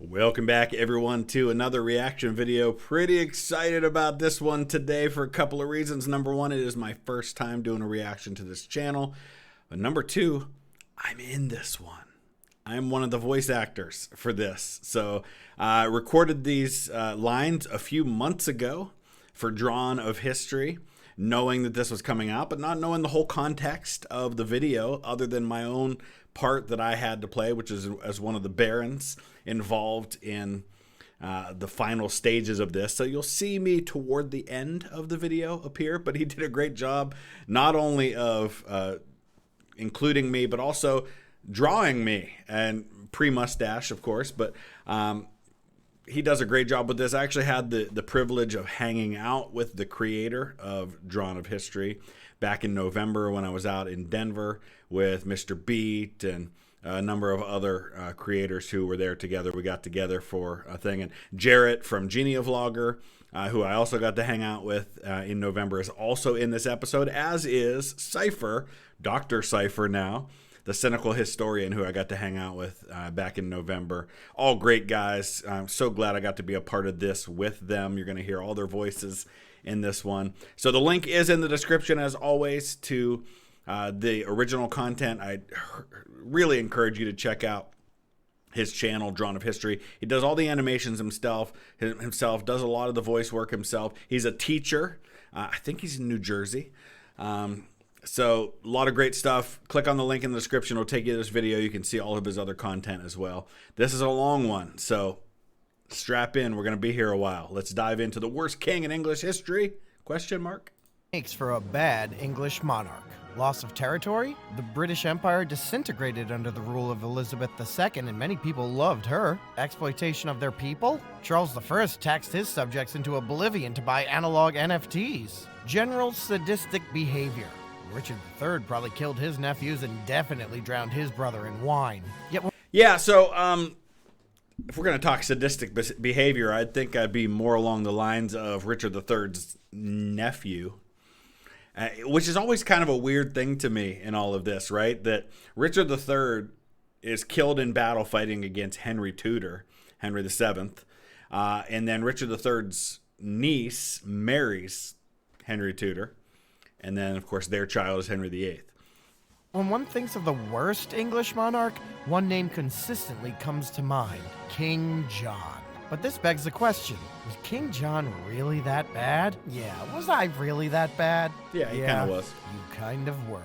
Welcome back, everyone, to another reaction video. Pretty excited about this one today for a couple of reasons. Number one, it is my first time doing a reaction to this channel. But number two, I'm in this one. I'm one of the voice actors for this. So I recorded these lines a few months ago for Drawn of History, knowing that this was coming out, but not knowing the whole context of the video other than my own part that I had to play, which is as one of the barons involved in the final stages of this. So you'll see me toward the end of the video appear, but he did a great job not only of including me, but also drawing me, and pre-mustache, of course, but he does a great job with this. I actually had the privilege of hanging out with the creator of Drawn of History back in November when I was out in Denver with Mr. Beat and a number of other creators who were there together. We got together for a thing, and Jarrett from Genia Vlogger, who I also got to hang out with in November, is also in this episode, as is Cypher, Dr. Cypher now, the cynical historian who I got to hang out with back in November. All great guys. I'm so glad I got to be a part of this with them. You're going to hear all their voices in this one. So the link is in the description, as always, to the original content. I really encourage you to check out his channel, Drawn of History. He does all the animations himself, does a lot of the voice work himself. He's a teacher. I think he's in New Jersey. So a lot of great stuff. Click on the link in the description. It'll take you to this video. You can see all of his other content as well. This is a long one, so strap in. We're going to be here a while. Let's dive into the worst king in English history? Question mark. Makes for a bad English monarch. Loss of territory? The British Empire disintegrated under the rule of Elizabeth II, and many people loved her. Exploitation of their people? Charles I taxed his subjects into oblivion to buy analog NFTs. General sadistic behavior. Richard III probably killed his nephews and definitely drowned his brother in wine. Yeah, so if we're going to talk sadistic behavior, I think I'd be more along the lines of Richard III's nephew, which is always kind of a weird thing to me in all of this, right? That Richard III is killed in battle fighting against Henry Tudor, Henry VII, and then Richard III's niece marries Henry Tudor. And then, of course, their child is Henry VIII. When one thinks of the worst English monarch, one name consistently comes to mind: King John. But this begs the question, was King John really that bad? Yeah, was I really that bad? Yeah, he kind of was. You kind of were.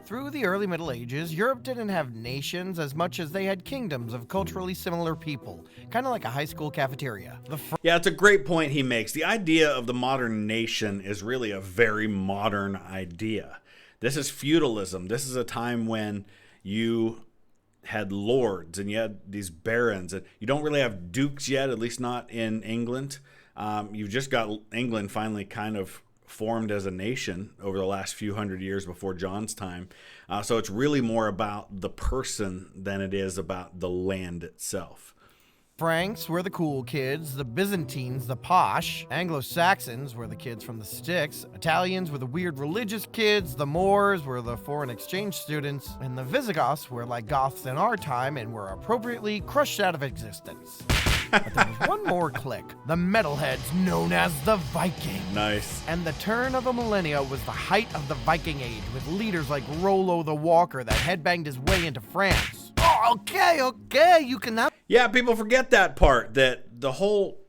Through the early Middle Ages, Europe didn't have nations as much as they had kingdoms of culturally similar people, kind of like a high school cafeteria. Yeah, it's a great point he makes. The idea of the modern nation is really a very modern idea. This is feudalism. This is a time when you had lords and you had these barons. And you don't really have dukes yet, at least not in England. You've just got England finally kind of formed as a nation over the last few hundred years before John's time. So it's really more about the person than it is about the land itself. Franks were the cool kids, the Byzantines the posh, Anglo-Saxons were the kids from the sticks, Italians were the weird religious kids, the Moors were the foreign exchange students, and the Visigoths were like Goths in our time and were appropriately crushed out of existence. But there was one more clique, the metalheads known as the Vikings. Nice. And the turn of the millennia was the height of the Viking Age, with leaders like Rollo the Walker that headbanged his way into France. Oh, okay, you cannot. Yeah, people forget that part, that the whole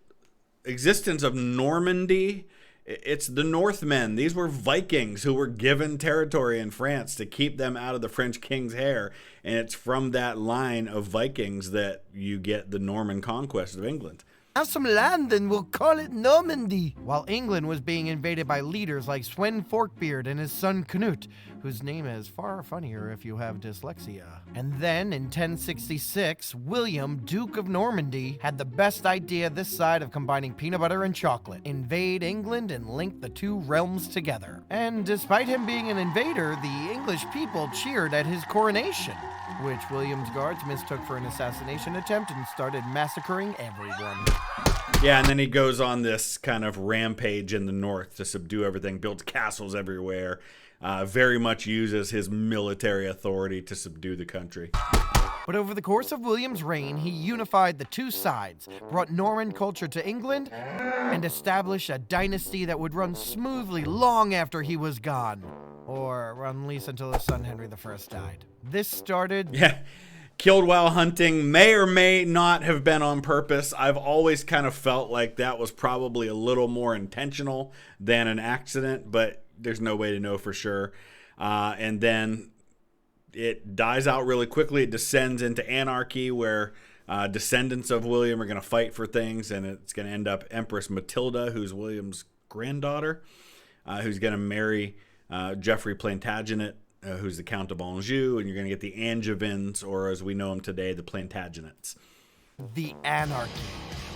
existence of Normandy, it's the Northmen. These were Vikings who were given territory in France to keep them out of the French king's hair. And it's from that line of Vikings that you get the Norman conquest of England. Have some land and we'll call it Normandy. While England was being invaded by leaders like Sven Forkbeard and his son Canute, whose name is far funnier if you have dyslexia. And then in 1066, William, Duke of Normandy, had the best idea this side of combining peanut butter and chocolate: invade England and link the two realms together. And despite him being an invader, the English people cheered at his coronation, which William's guards mistook for an assassination attempt and started massacring everyone. Yeah, and then he goes on this kind of rampage in the north to subdue everything, builds castles everywhere, very much uses his military authority to subdue the country. But over the course of William's reign, he unified the two sides, brought Norman culture to England, and established a dynasty that would run smoothly long after he was gone. Or at least until his son Henry I died. This started... Yeah, killed while hunting may or may not have been on purpose. I've always kind of felt like that was probably a little more intentional than an accident, but there's no way to know for sure. And then it dies out really quickly. It descends into anarchy where descendants of William are going to fight for things, and it's going to end up Empress Matilda, who's William's granddaughter, who's going to marry Geoffrey Plantagenet, who's the Count of Anjou, and you're going to get the Angevins, or as we know them today, the Plantagenets. The Anarchy,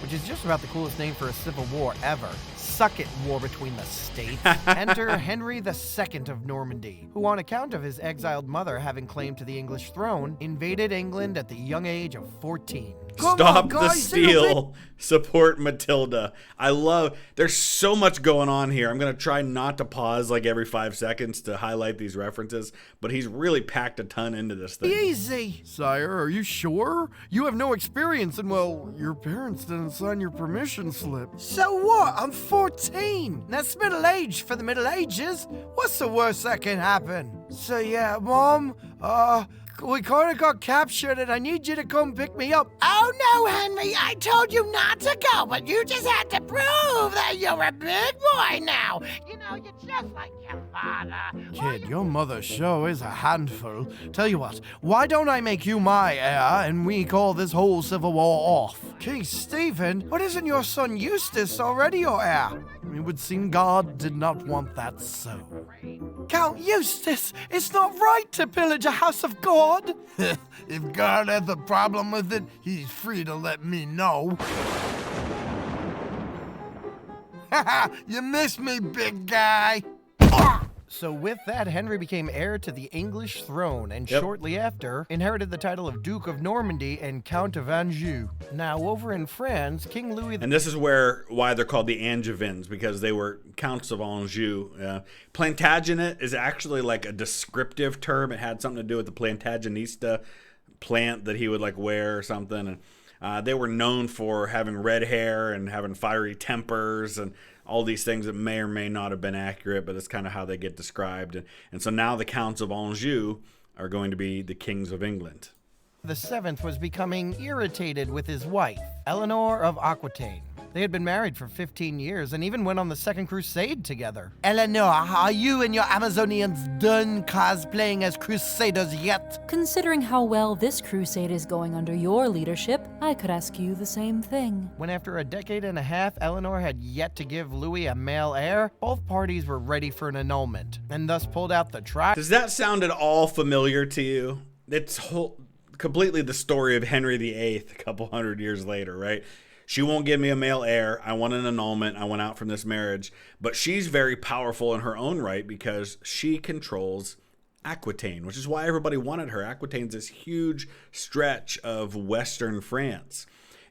which is just about the coolest name for a civil war ever. Suck it, war between the states. Enter Henry II of Normandy, who on account of his exiled mother having claim to the English throne, invaded England at the young age of 14. Stop the steal. Support Matilda. There's so much going on here. I'm going to try not to pause like every 5 seconds to highlight these references, but he's really packed a ton into this thing. Easy. Sire, are you sure? You have no experience and, well, your parents didn't sign your permission slip. So what? I'm 14. That's middle age for the Middle Ages. What's the worst that can happen? So yeah, Mom, we kind of got captured and I need you to come pick me up. Oh no, Henry, I told you not to go, but you just had to prove that you're a big boy now. You know, you're just like your father. Kid, your mother sure is a handful. Tell you what, why don't I make you my heir and we call this whole civil war off? King Stephen, but isn't your son Eustace already your heir? It would seem God did not want that so. Count Eustace, it's not right to pillage a house of God. If God has a problem with it, he's free to let me know. You missed me, big guy. So with that, Henry became heir to the English throne and shortly after inherited the title of Duke of Normandy and Count of Anjou. Now over in France, King Louis... And this is why they're called the Angevins, because they were Counts of Anjou. Plantagenet is actually like a descriptive term. It had something to do with the Plantagenista plant that he would like wear or something. And they were known for having red hair and having fiery tempers and all these things that may or may not have been accurate, but that's kind of how they get described. And so now the Counts of Anjou are going to be the kings of England. The seventh was becoming irritated with his wife, Eleanor of Aquitaine. They had been married for 15 years and even went on the Second Crusade together. Eleanor, are you and your Amazonians done cosplaying as crusaders yet? Considering how well this crusade is going under your leadership, I could ask you the same thing. When after a decade and a half, Eleanor had yet to give Louis a male heir, both parties were ready for an annulment, and thus pulled out the Does that sound at all familiar to you? It's completely the story of Henry VIII a couple hundred years later, right? She won't give me a male heir. I want an annulment. I want out from this marriage. But she's very powerful in her own right because she controls Aquitaine, which is why everybody wanted her. Aquitaine's this huge stretch of Western France.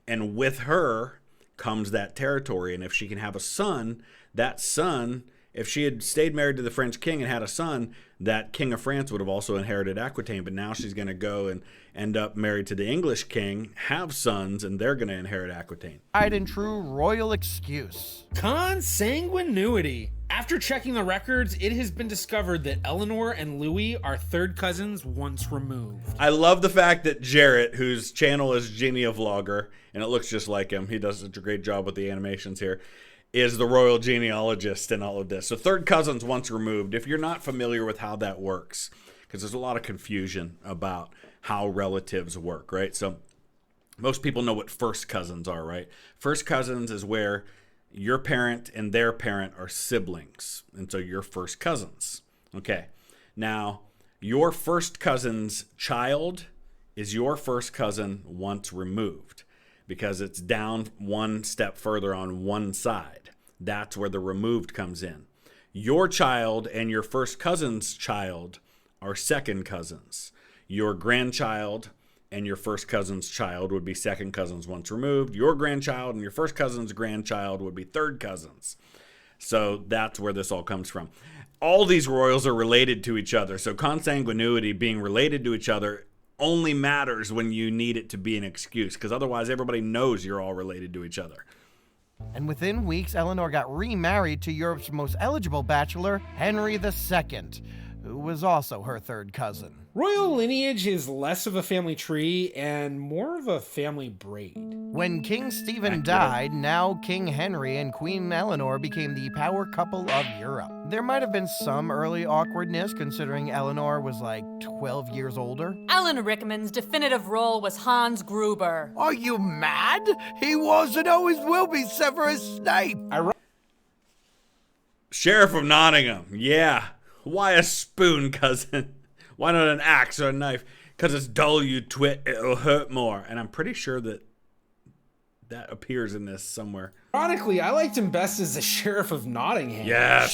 And with her comes that territory. And if she can have a son, that son, if she had stayed married to the French king and had a son, that king of France would have also inherited Aquitaine. But now she's going to go and end up married to the English king, have sons, and they're going to inherit Aquitaine. Tried and true royal excuse. Consanguinity. After checking the records, it has been discovered that Eleanor and Louis are third cousins once removed. I love the fact that Jarrett, whose channel is Genia Vlogger, and it looks just like him, he does such a great job with the animations here, is the royal genealogist in all of this. So third cousins once removed. If you're not familiar with how that works, because there's a lot of confusion about how relatives work, right? So most people know what first cousins are, right? First cousins is where your parent and their parent are siblings, and so you're first cousins. Okay, now your first cousin's child is your first cousin once removed because it's down one step further on one side. That's where the removed comes in. Your child and your first cousin's child are second cousins. Your grandchild and your first cousin's child would be second cousins once removed. Your grandchild and your first cousin's grandchild would be third cousins. So that's where this all comes from. all these royals are related to each other. So consanguinity, being related to each other, only matters when you need it to be an excuse, because otherwise everybody knows you're all related to each other. And within weeks, Eleanor got remarried to Europe's most eligible bachelor, Henry II, who was also her third cousin. Royal lineage is less of a family tree and more of a family braid. When King Stephen died, now King Henry and Queen Eleanor became the power couple of Europe. There might have been some early awkwardness considering Eleanor was like 12 years older. Alan Rickman's definitive role was Hans Gruber. Are you mad? He was and always will be Severus Snape. Sheriff of Nottingham, yeah. Why a spoon, cousin? Why not an axe or a knife? Because it's dull, you twit. It'll hurt more. And I'm pretty sure that appears in this somewhere. Ironically, I liked him best as the Sheriff of Nottingham. Yes.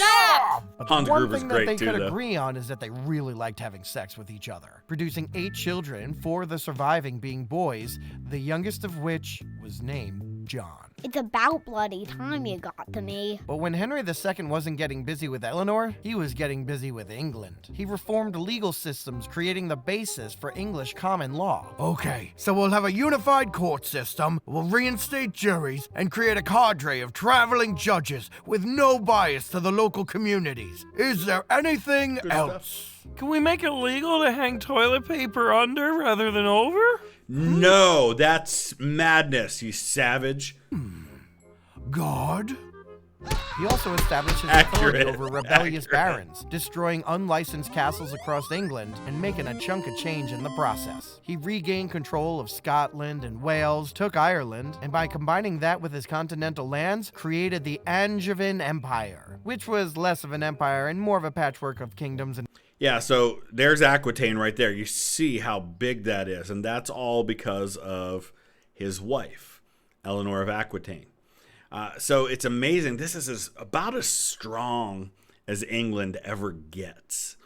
But Hans one Gruber's thing great that they too, could though. agree on is that they really liked having sex with each other, producing 8 children, 4 of the surviving being boys, the youngest of which was named John. It's about bloody time you got to me. But when Henry II wasn't getting busy with Eleanor, he was getting busy with England. He reformed legal systems, creating the basis for English common law. Okay, so we'll have a unified court system, we'll reinstate juries, and create a cadre of traveling judges with no bias to the local communities. Is there anything else? Can we make it legal to hang toilet paper under rather than over? No, that's madness, you savage. God? He also established his authority over rebellious barons, destroying unlicensed castles across England and making a chunk of change in the process. He regained control of Scotland and Wales, took Ireland, and by combining that with his continental lands, created the Angevin Empire, which was less of an empire and more of a patchwork of kingdoms and Yeah, so there's Aquitaine right there. You see how big that is, and that's all because of his wife, Eleanor of Aquitaine. So it's amazing. This is about as strong as England ever gets.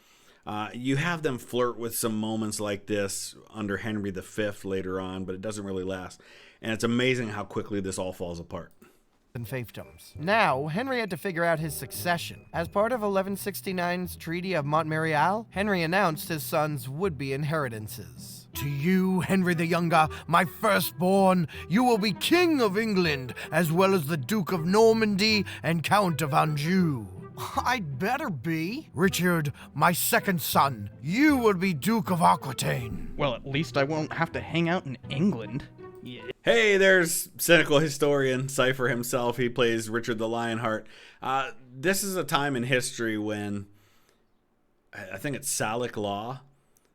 You have them flirt with some moments like this under Henry V later on, but it doesn't really last. And it's amazing how quickly this all falls apart. and fiefdoms. Now, Henry had to figure out his succession. As part of 1169's Treaty of Montmerial, Henry announced his sons' would-be inheritances. To you, Henry the Younger, my firstborn, you will be King of England, as well as the Duke of Normandy and Count of Anjou. I'd better be. Richard, my second son, you will be Duke of Aquitaine. Well, at least I won't have to hang out in England. Yeah. Hey, there's cynical historian Cypher himself. He plays Richard the Lionheart. This is a time in history when, I think it's Salic law,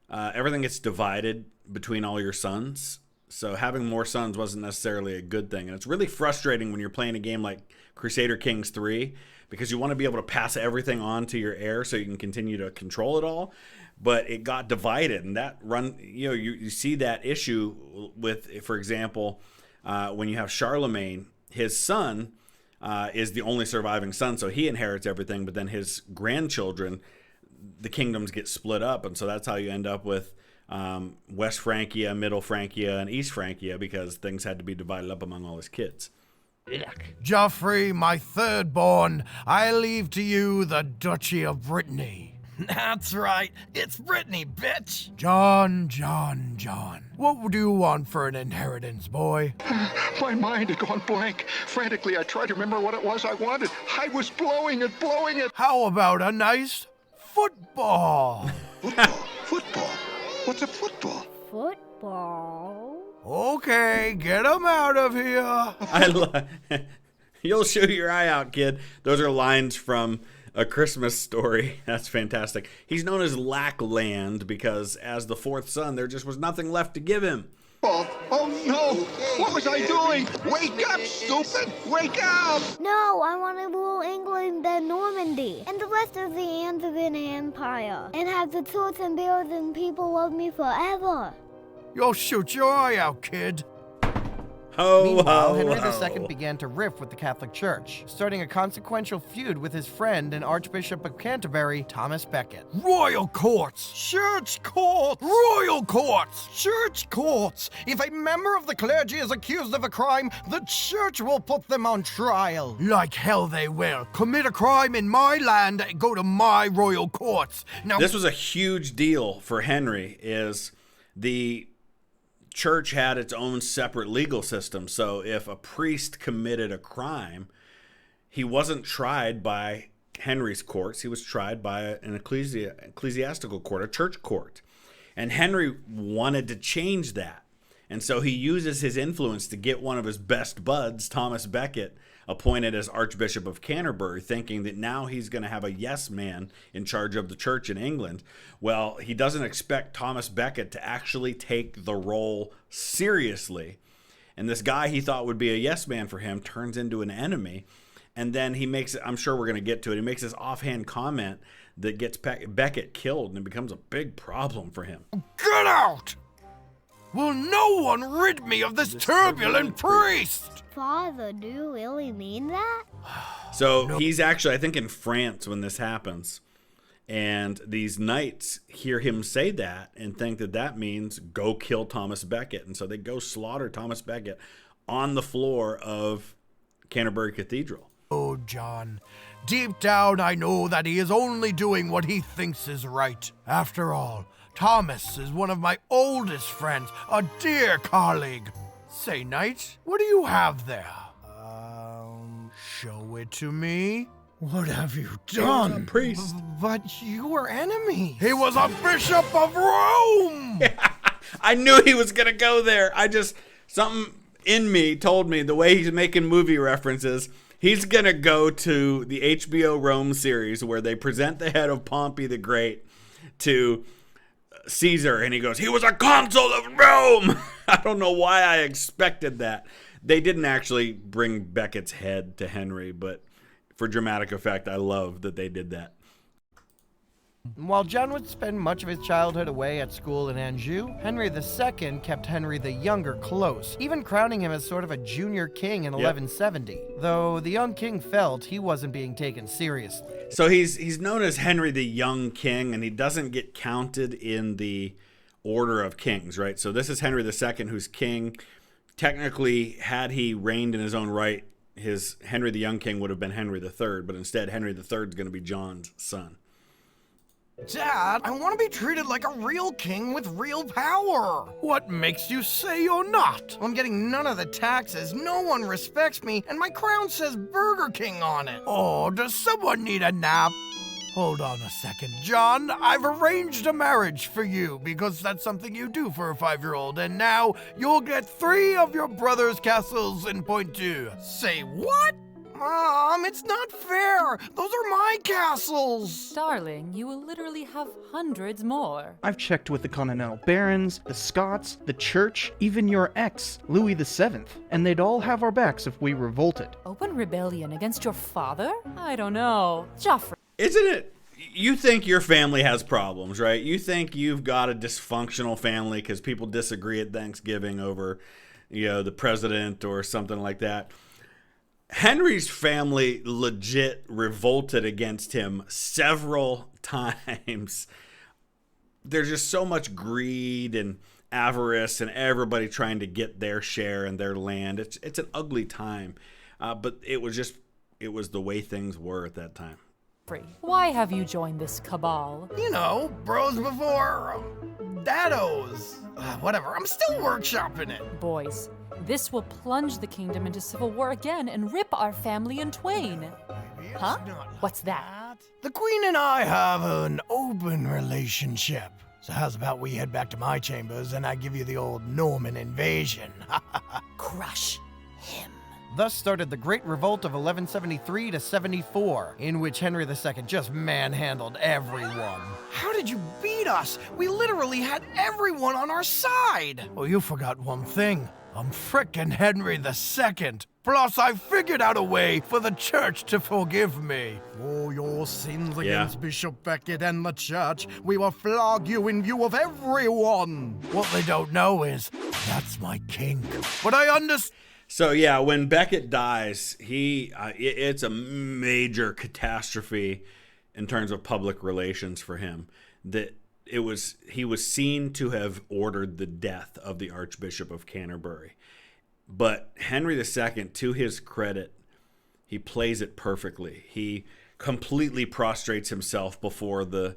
everything gets divided between all your sons. So having more sons wasn't necessarily a good thing. And it's really frustrating when you're playing a game like Crusader Kings 3, because you want to be able to pass everything on to your heir so you can continue to control it all. But it got divided, and that you see that issue with, for example, when you have Charlemagne, his son is the only surviving son, so he inherits everything, but then his grandchildren, the kingdoms get split up, and so that's how you end up with West Francia, Middle Francia, and East Francia, because things had to be divided up among all his kids. Geoffrey, my thirdborn, I leave to you the Duchy of Brittany. That's right. It's Brittany, bitch. John. What do you want for an inheritance, boy? My mind had gone blank. Frantically, I tried to remember what it was I wanted. I was blowing it. How about a nice football? Football? What's a football? Football? Okay, get him out of here. You'll shoot your eye out, kid. Those are lines from A Christmas Story. That's fantastic. He's known as Lackland because as the fourth son, there just was nothing left to give him. Oh no! What was I doing? Wake up, stupid! Wake up! No, I want to rule England and Normandy and the rest of the Angevin Empire and have the tooth and bears and people love me forever. You'll shoot your eye out, kid. Meanwhile, Henry II began to rift with the Catholic Church, starting a consequential feud with his friend and Archbishop of Canterbury, Thomas Becket. Royal courts, church courts, royal courts, church courts. If a member of the clergy is accused of a crime, the church will put them on trial. Like hell they will. Commit a crime in my land, go to my royal courts. Now, this was a huge deal for Henry, is the church had its own separate legal system. So if a priest committed a crime, he wasn't tried by Henry's courts. He was tried by an ecclesiastical court, a church court. And Henry wanted to change that. And so he uses his influence to get one of his best buds, Thomas Becket, appointed as Archbishop of Canterbury, thinking that now he's going to have a yes man in charge of the church in England. Well, he doesn't expect Thomas Becket to actually take the role seriously. And this guy he thought would be a yes man for him turns into an enemy. And then he makes, I'm sure we're going to get to it, he makes this offhand comment that gets Becket killed, and it becomes a big problem for him. Get out! Will no one rid me of this turbulent priest? Father, do you really mean that? So he's actually, I think, in France when this happens. And these knights hear him say that and think that that means go kill Thomas Becket. And so they go slaughter Thomas Becket on the floor of Canterbury Cathedral. Oh, John, deep down I know that he is only doing what he thinks is right. After all, Thomas is one of my oldest friends, a dear colleague. Say, knight, what do you have there? Show it to me. What have you done? Priest. But you were enemies. He was a bishop of Rome! I knew he was going to go there. Something in me told me the way he's making movie references, he's going to go to the HBO Rome series where they present the head of Pompey the Great to Caesar, and he goes, he was a consul of Rome. I don't know why I expected that. They didn't actually bring Becket's head to Henry, but for dramatic effect, I love that they did that. While John would spend much of his childhood away at school in Anjou, Henry II kept Henry the Younger close, even crowning him as sort of a junior king in 1170, though the young king felt he wasn't being taken seriously. So he's known as Henry the Young King, and he doesn't get counted in the order of kings, right? So this is Henry II who's king. Technically, had he reigned in his own right, his Henry the Young King would have been Henry III, but instead Henry III is going to be John's son. Dad, I want to be treated like a real king with real power. What makes you say you're not? I'm getting none of the taxes, no one respects me, and my crown says Burger King on it. Oh, does someone need a nap? Hold on a second, John. I've arranged a marriage for you because that's something you do for a 5-year-old, and now you'll get 3 of your brother's castles in Pointu. Say what? Mom, it's not fair. Those are my castles. Darling, you will literally have hundreds more. I've checked with the Continental Barons, the Scots, the Church, even your ex, Louis VII, and they'd all have our backs if we revolted. Open rebellion against your father? I don't know. Joffrey. Isn't it? You think your family has problems, right? You think you've got a dysfunctional family because people disagree at Thanksgiving over, the president or something like that. Henry's family legit revolted against him several times. There's just so much greed and avarice and everybody trying to get their share and their land. It's an ugly time, but it was the way things were at that time. Why have you joined this cabal? Bros before daddos. Whatever, I'm still workshopping it. Boys, this will plunge the kingdom into civil war again and rip our family in twain. Huh? What's that? The Queen and I have an open relationship. So how's about we head back to my chambers and I give you the old Norman invasion? Crush him. Thus started the Great Revolt of 1173 to 74, in which Henry II just manhandled everyone. How did you beat us? We literally had everyone on our side. Oh, you forgot one thing. I'm frickin' Henry II. Plus, I figured out a way for the church to forgive me. For your sins against Bishop Becket and the church, we will flog you in view of everyone. What they don't know is, that's my kink. But I understand. So yeah, when Becket dies, it's a major catastrophe in terms of public relations for him. That he was seen to have ordered the death of the Archbishop of Canterbury. But Henry II, to his credit, he plays it perfectly. He completely prostrates himself before the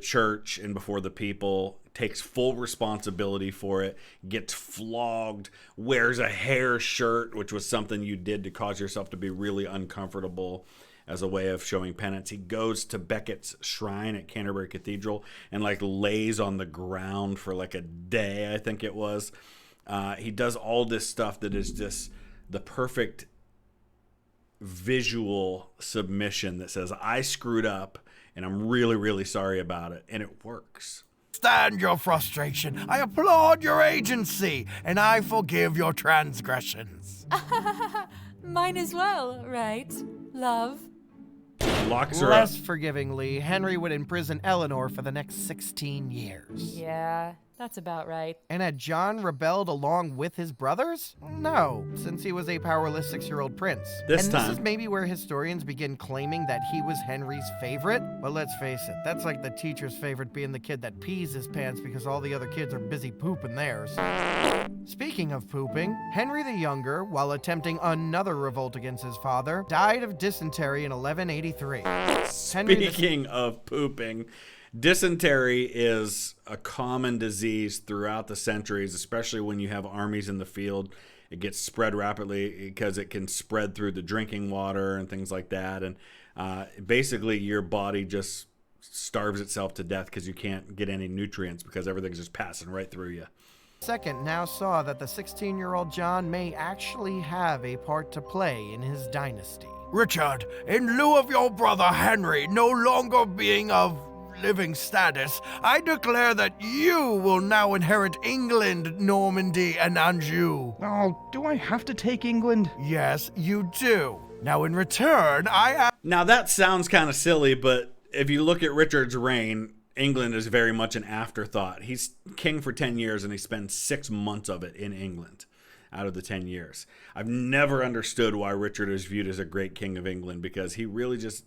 church and before the people, takes full responsibility for it, gets flogged, wears a hair shirt, which was something you did to cause yourself to be really uncomfortable as a way of showing penance. He goes to Becket's shrine at Canterbury Cathedral and like lays on the ground for like a day, I think it was. He does all this stuff that is just the perfect visual submission that says, I screwed up and I'm really, really sorry about it. And it works. Stand your frustration. I applaud your agency, and I forgive your transgressions. Mine as well, right, love? Locks her Less up. forgivingly, Henry would imprison Eleanor for the next 16 years. Yeah, that's about right. And had John rebelled along with his brothers? No, since he was a powerless 6-year-old prince. This and time. this is maybe where historians begin claiming that he was Henry's favorite. But let's face it, that's like the teacher's favorite being the kid that pees his pants because all the other kids are busy pooping theirs. Speaking of pooping, Henry the Younger, while attempting another revolt against his father, died of dysentery in 1183. Speaking of pooping, dysentery is a common disease throughout the centuries, especially when you have armies in the field. It gets spread rapidly because it can spread through the drinking water and things like that. And basically your body just starves itself to death because you can't get any nutrients because everything's just passing right through you. Second now saw that the 16-year-old John may actually have a part to play in his dynasty. Richard, in lieu of your brother Henry no longer being of living status, I declare that you will now inherit England, Normandy, and Anjou. Oh, do I have to take England? Yes, you do. Now in return, Now that sounds kind of silly, but if you look at Richard's reign, England is very much an afterthought. He's king for 10 years and he spends 6 months of it in England out of the 10 years. I've never understood why Richard is viewed as a great king of England because he really just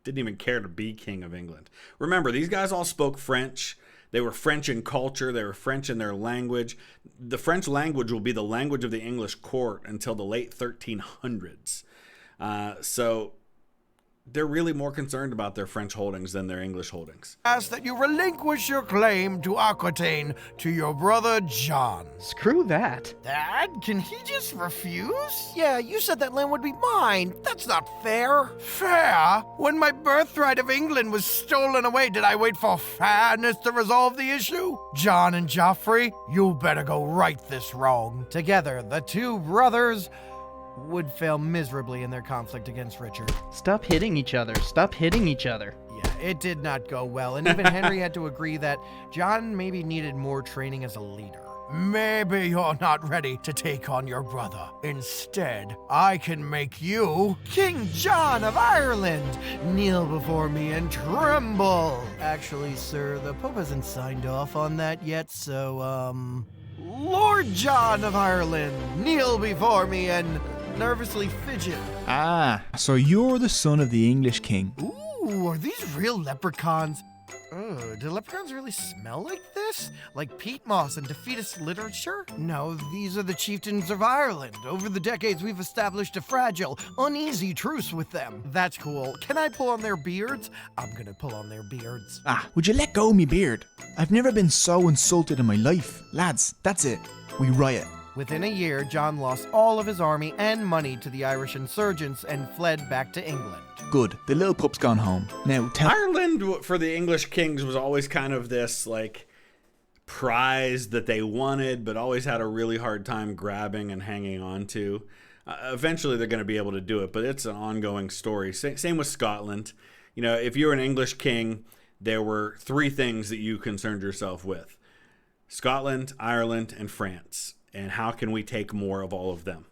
didn't even care to be king of England. Remember, these guys all spoke French. They were French in culture. They were French in their language. The French language will be the language of the English court until the late 1300s. So they're really more concerned about their French holdings than their English holdings. ask that you relinquish your claim to Aquitaine to your brother John. Screw that. Dad, can he just refuse? Yeah, you said that land would be mine. That's not fair. Fair? When my birthright of England was stolen away, did I wait for fairness to resolve the issue? John and Joffrey, you better go right this wrong. Together, the two brothers would fail miserably in their conflict against Richard. Stop hitting each other. Stop hitting each other. Yeah, it did not go well, and even Henry had to agree that John maybe needed more training as a leader. Maybe you're not ready to take on your brother. Instead, I can make you King John of Ireland! Kneel before me and tremble! Actually, sir, the Pope hasn't signed off on that yet, so, Lord John of Ireland! Kneel before me and nervously fidget. Ah, so you're the son of the English king. Ooh, are these real leprechauns? Do leprechauns really smell like this? Like peat moss and defeatist literature? No, these are the chieftains of Ireland. Over the decades, we've established a fragile, uneasy truce with them. That's cool. Can I pull on their beards? I'm gonna pull on their beards. Ah, would you let go of me beard? I've never been so insulted in my life. Lads, that's it. We riot. Within a year, John lost all of his army and money to the Irish insurgents and fled back to England. Good. The little pup's gone home. Now, Ireland for the English kings was always kind of this like prize that they wanted, but always had a really hard time grabbing and hanging on to. Eventually, they're going to be able to do it, but it's an ongoing story. Same with Scotland. You know, if you're an English king, there were 3 things that you concerned yourself with: Scotland, Ireland, and France. And how can we take more of all of them?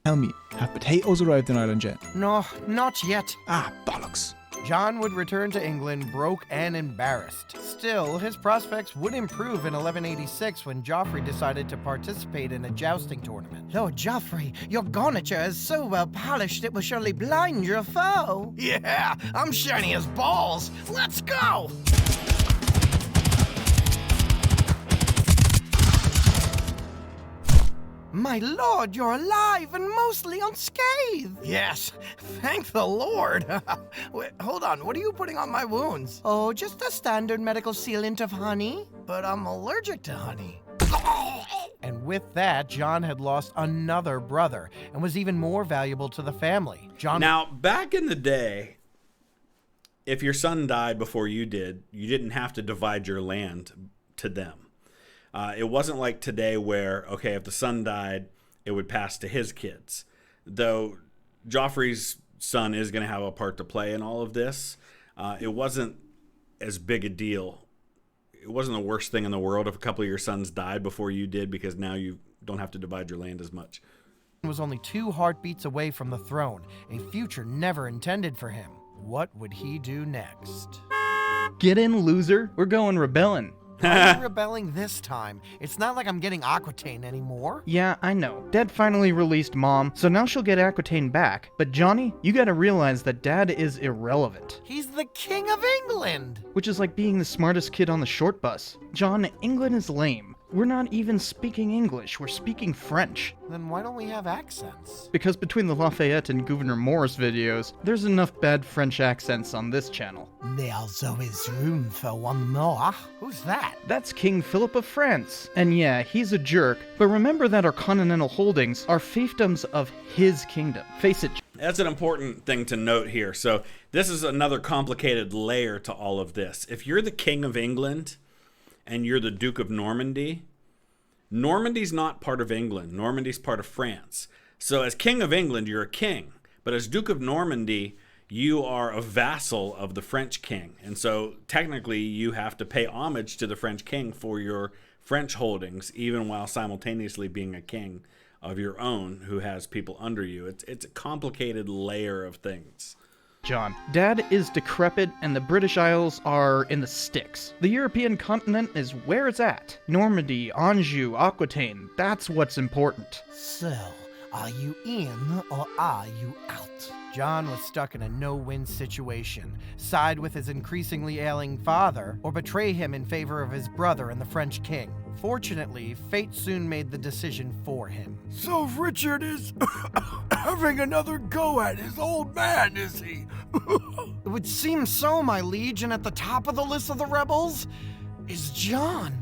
Tell me, have potatoes arrived in Ireland yet? No, not yet. Ah, bollocks. John would return to England broke and embarrassed. Still, his prospects would improve in 1186 when Joffrey decided to participate in a jousting tournament. Lord Joffrey, your garniture is so well polished it will surely blind your foe. Yeah, I'm shiny as balls. Let's go! My lord, you're alive and mostly unscathed. Yes, thank the Lord. Wait, hold on, what are you putting on my wounds? Oh, just a standard medical sealant of honey. But I'm allergic to honey. And with that, John had lost another brother and was even more valuable to the family. Now, back in the day, if your son died before you did, you didn't have to divide your land to them. It wasn't like today where, okay, if the son died, it would pass to his kids. Though Joffrey's son is going to have a part to play in all of this, it wasn't as big a deal. It wasn't the worst thing in the world if a couple of your sons died before you did, because now you don't have to divide your land as much. Was only 2 heartbeats away from the throne, a future never intended for him. What would he do next? Get in, loser. We're going rebelling. Why are you rebelling this time? It's not like I'm getting Aquitaine anymore. Yeah, I know. Dad finally released Mom, so now she'll get Aquitaine back. But Johnny, you gotta realize that Dad is irrelevant. He's the king of England! Which is like being the smartest kid on the short bus. John, England is lame. We're not even speaking English, we're speaking French. Then why don't we have accents? Because between the Lafayette and Gouverneur Morris videos, there's enough bad French accents on this channel. There's always room for one more. Who's that? That's King Philip of France. And yeah, he's a jerk, but remember that our continental holdings are fiefdoms of his kingdom. Face it. That's an important thing to note here. So this is another complicated layer to all of this. If you're the King of England and you're the Duke of Normandy, Normandy's not part of England. Normandy's part of France. So as King of England, you're a king. But as Duke of Normandy, you are a vassal of the French king. And so technically you have to pay homage to the French king for your French holdings, even while simultaneously being a king of your own who has people under you. It's a complicated layer of things. John, Dad is decrepit and the British Isles are in the sticks. The European continent is where it's at. Normandy, Anjou, Aquitaine, that's what's important. So, are you in or are you out? John was stuck in a no-win situation. Side with his increasingly ailing father, or betray him in favor of his brother and the French king. Fortunately, fate soon made the decision for him. So Richard is having another go at his old man, is he? It would seem so, my liege, and at the top of the list of the rebels is John.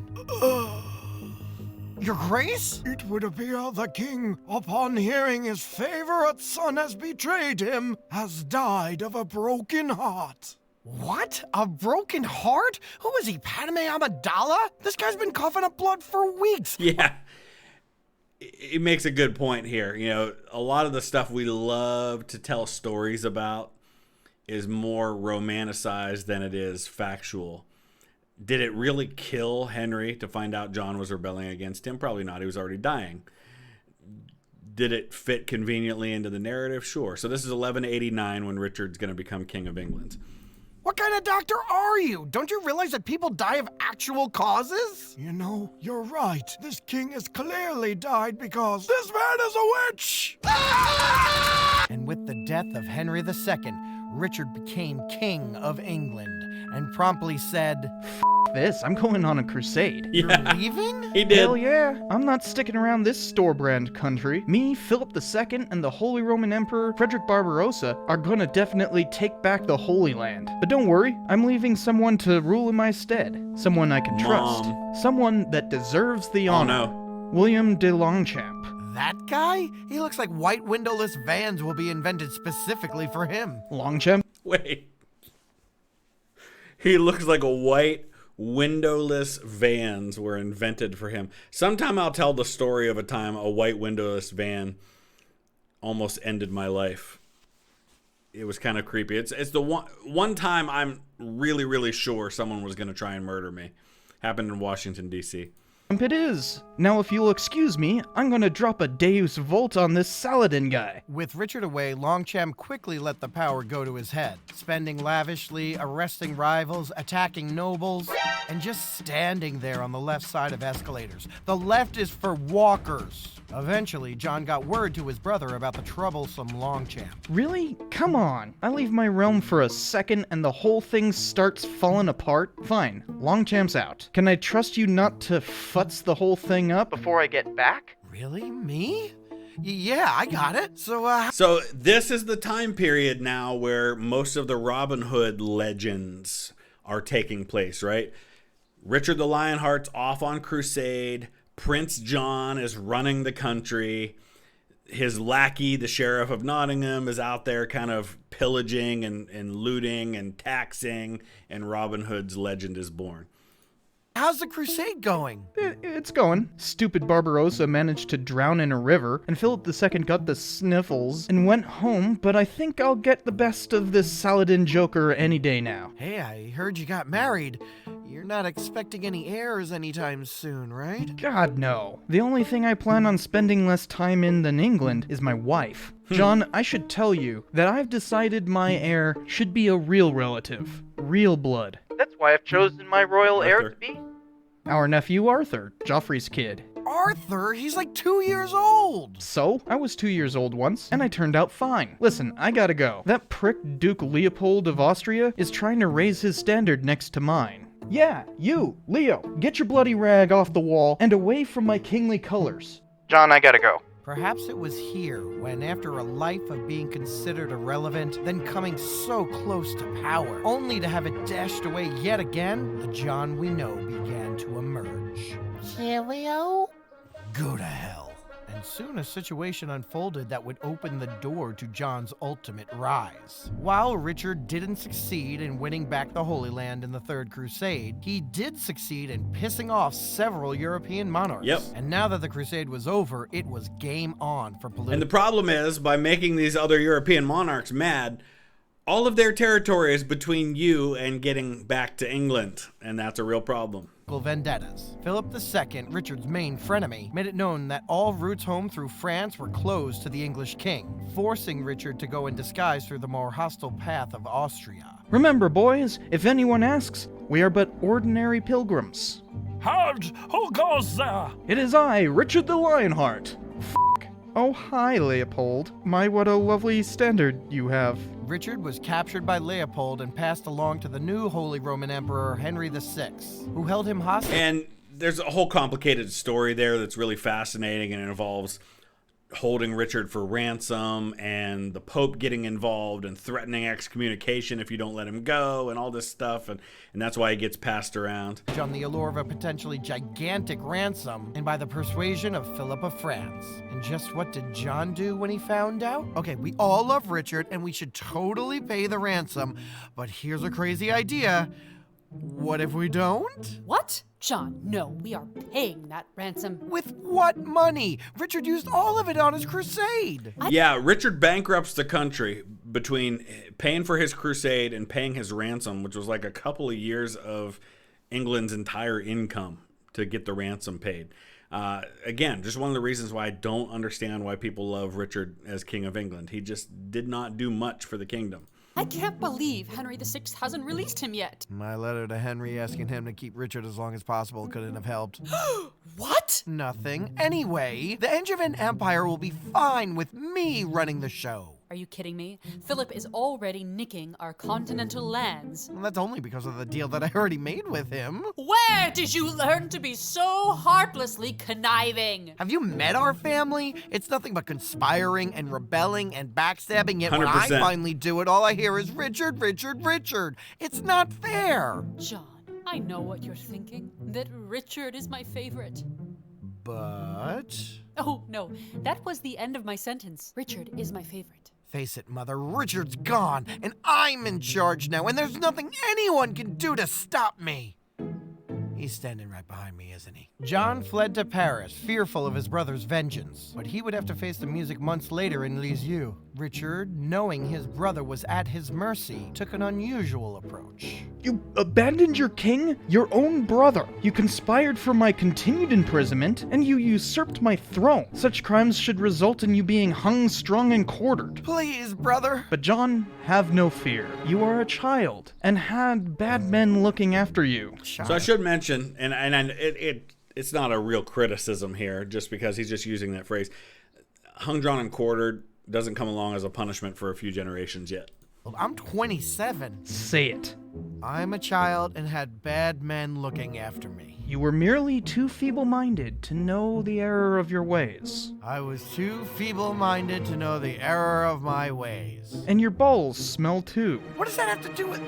Your Grace? It would appear the king, upon hearing his favorite son has betrayed him, has died of a broken heart. What? A broken heart? Who is he, Padme Amidala? This guy's been coughing up blood for weeks. Yeah. It makes a good point here. You know, a lot of the stuff we love to tell stories about is more romanticized than it is factual. Did it really kill Henry to find out John was rebelling against him? Probably not. He was already dying. Did it fit conveniently into the narrative? Sure. So this is 1189 when Richard's going to become King of England. What kind of doctor are you? Don't you realize that people die of actual causes? You know, you're right. This king has clearly died because this man is a witch! And with the death of Henry II, Richard became King of England and promptly said, "F this, I'm going on a crusade." Yeah. You're leaving? He did. Hell yeah, I'm not sticking around this store-brand country. Me, Philip II, and the Holy Roman Emperor Frederick Barbarossa are gonna definitely take back the Holy Land. But don't worry, I'm leaving someone to rule in my stead. Someone I can trust. Someone that deserves the honor. Oh no. William de Longchamp. That guy? He looks like white windowless vans will be invented specifically for him. Longchamp? Wait. He looks like a white windowless vans were invented for him. Sometime I'll tell the story of a time a white windowless van almost ended my life. It was kind of creepy. It's the one time I'm really sure someone was going to try and murder me. Happened in Washington, D.C. It is. Now, if you'll excuse me, I'm gonna drop a Deus Volt on this Saladin guy. With Richard away, Longchamp quickly let the power go to his head, spending lavishly, arresting rivals, attacking nobles, and just standing there on the left side of escalators. The left is for walkers. Eventually, John got word to his brother about the troublesome Longchamp. Really? Come on. I leave my realm for a second and the whole thing starts falling apart? Fine. Longchamp's out. Can I trust you not to futz the whole thing up before I get back? Really? Me? Yeah, I got it. So this is the time period now where most of the Robin Hood legends are taking place, right? Richard the Lionheart's off on crusade. Prince John is running the country. His lackey, the Sheriff of Nottingham, is out there kind of pillaging and looting and taxing, and Robin Hood's legend is born. How's the crusade going? It's going. Stupid Barbarossa managed to drown in a river, and Philip II got the sniffles and went home, but I think I'll get the best of this Saladin joker any day now. Hey, I heard you got married. You're not expecting any heirs anytime soon, right? God, no. The only thing I plan on spending less time in than England is my wife. John, I should tell you that I've decided my heir should be a real relative. Real blood. That's why I've chosen my royal heir to be our nephew Arthur, Joffrey's kid. Arthur? He's like 2 years old! So, I was 2 years old once, and I turned out fine. Listen, I gotta go. That prick Duke Leopold of Austria is trying to raise his standard next to mine. Yeah, you, Leo, get your bloody rag off the wall and away from my kingly colors. John, I gotta go. Perhaps it was here when, after a life of being considered irrelevant, then coming so close to power, only to have it dashed away yet again, the John we know began to emerge. Cheerio? Go to hell. And soon a situation unfolded that would open the door to John's ultimate rise. While Richard didn't succeed in winning back the Holy Land in the Third Crusade, he did succeed in pissing off several European monarchs. Yep. And now that the crusade was over, it was game on for political. And the problem is, by making these other European monarchs mad, all of their territory is between you and getting back to England, and that's a real problem. Vendettas. Philip II, Richard's main frenemy, made it known that all routes home through France were closed to the English king, forcing Richard to go in disguise through the more hostile path of Austria. Remember, boys, if anyone asks, we are but ordinary pilgrims. Halt! Who goes there? It is I, Richard the Lionheart. Oh, hi, Leopold. My, what a lovely standard you have. Richard was captured by Leopold and passed along to the new Holy Roman Emperor Henry VI, who held him hostage. And there's a whole complicated story there that's really fascinating, and it involves holding Richard for ransom and the Pope getting involved and threatening excommunication if you don't let him go and all this stuff, and that's why he gets passed around. On the allure of a potentially gigantic ransom and by the persuasion of Philip of France. And just what did John do when he found out? Okay, we all love Richard and we should totally pay the ransom, but here's a crazy idea. What if we don't? What? John, no, we are paying that ransom. With what money? Richard used all of it on his crusade. Yeah, Richard bankrupts the country between paying for his crusade and paying his ransom, which was like a couple of years of England's entire income to get the ransom paid. Again, just one of the reasons why I don't understand why people love Richard as King of England. He just did not do much for the kingdom. I can't believe Henry VI hasn't released him yet. My letter to Henry asking him to keep Richard as long as possible couldn't have helped. What? Nothing. Anyway, the Angevin Empire will be fine with me running the show. Are you kidding me? Philip is already nicking our continental lands. Well, that's only because of the deal that I already made with him. Where did you learn to be so heartlessly conniving? Have you met our family? It's nothing but conspiring and rebelling and backstabbing, yet when 100%. I finally do it, all I hear is Richard, Richard, Richard. It's not fair. John, I know what you're thinking, that Richard is my favorite. But... Oh, no, that was the end of my sentence. Richard is my favorite. Face it, Mother, Richard's gone, and I'm in charge now, and there's nothing anyone can do to stop me. He He's standing right behind me, isn't he? John fled to Paris, fearful of his brother's vengeance, but he would have to face the music months later in Lisieux. Richard, knowing his brother was at his mercy, took an unusual approach. You abandoned your king? Your own brother. You conspired for my continued imprisonment, and you usurped my throne. Such crimes should result in you being hung, strung, and quartered. Please, brother. But John, have no fear. You are a child, and had bad men looking after you. So I should mention, and it's not a real criticism here, just because he's just using that phrase. Hung, drawn, and quartered doesn't come along as a punishment for a few generations yet. Well, I'm 27. Say it. I'm a child and had bad men looking after me. You were merely too feeble-minded to know the error of your ways. I was too feeble-minded to know the error of my ways. And your balls smell too. What does that have to do with...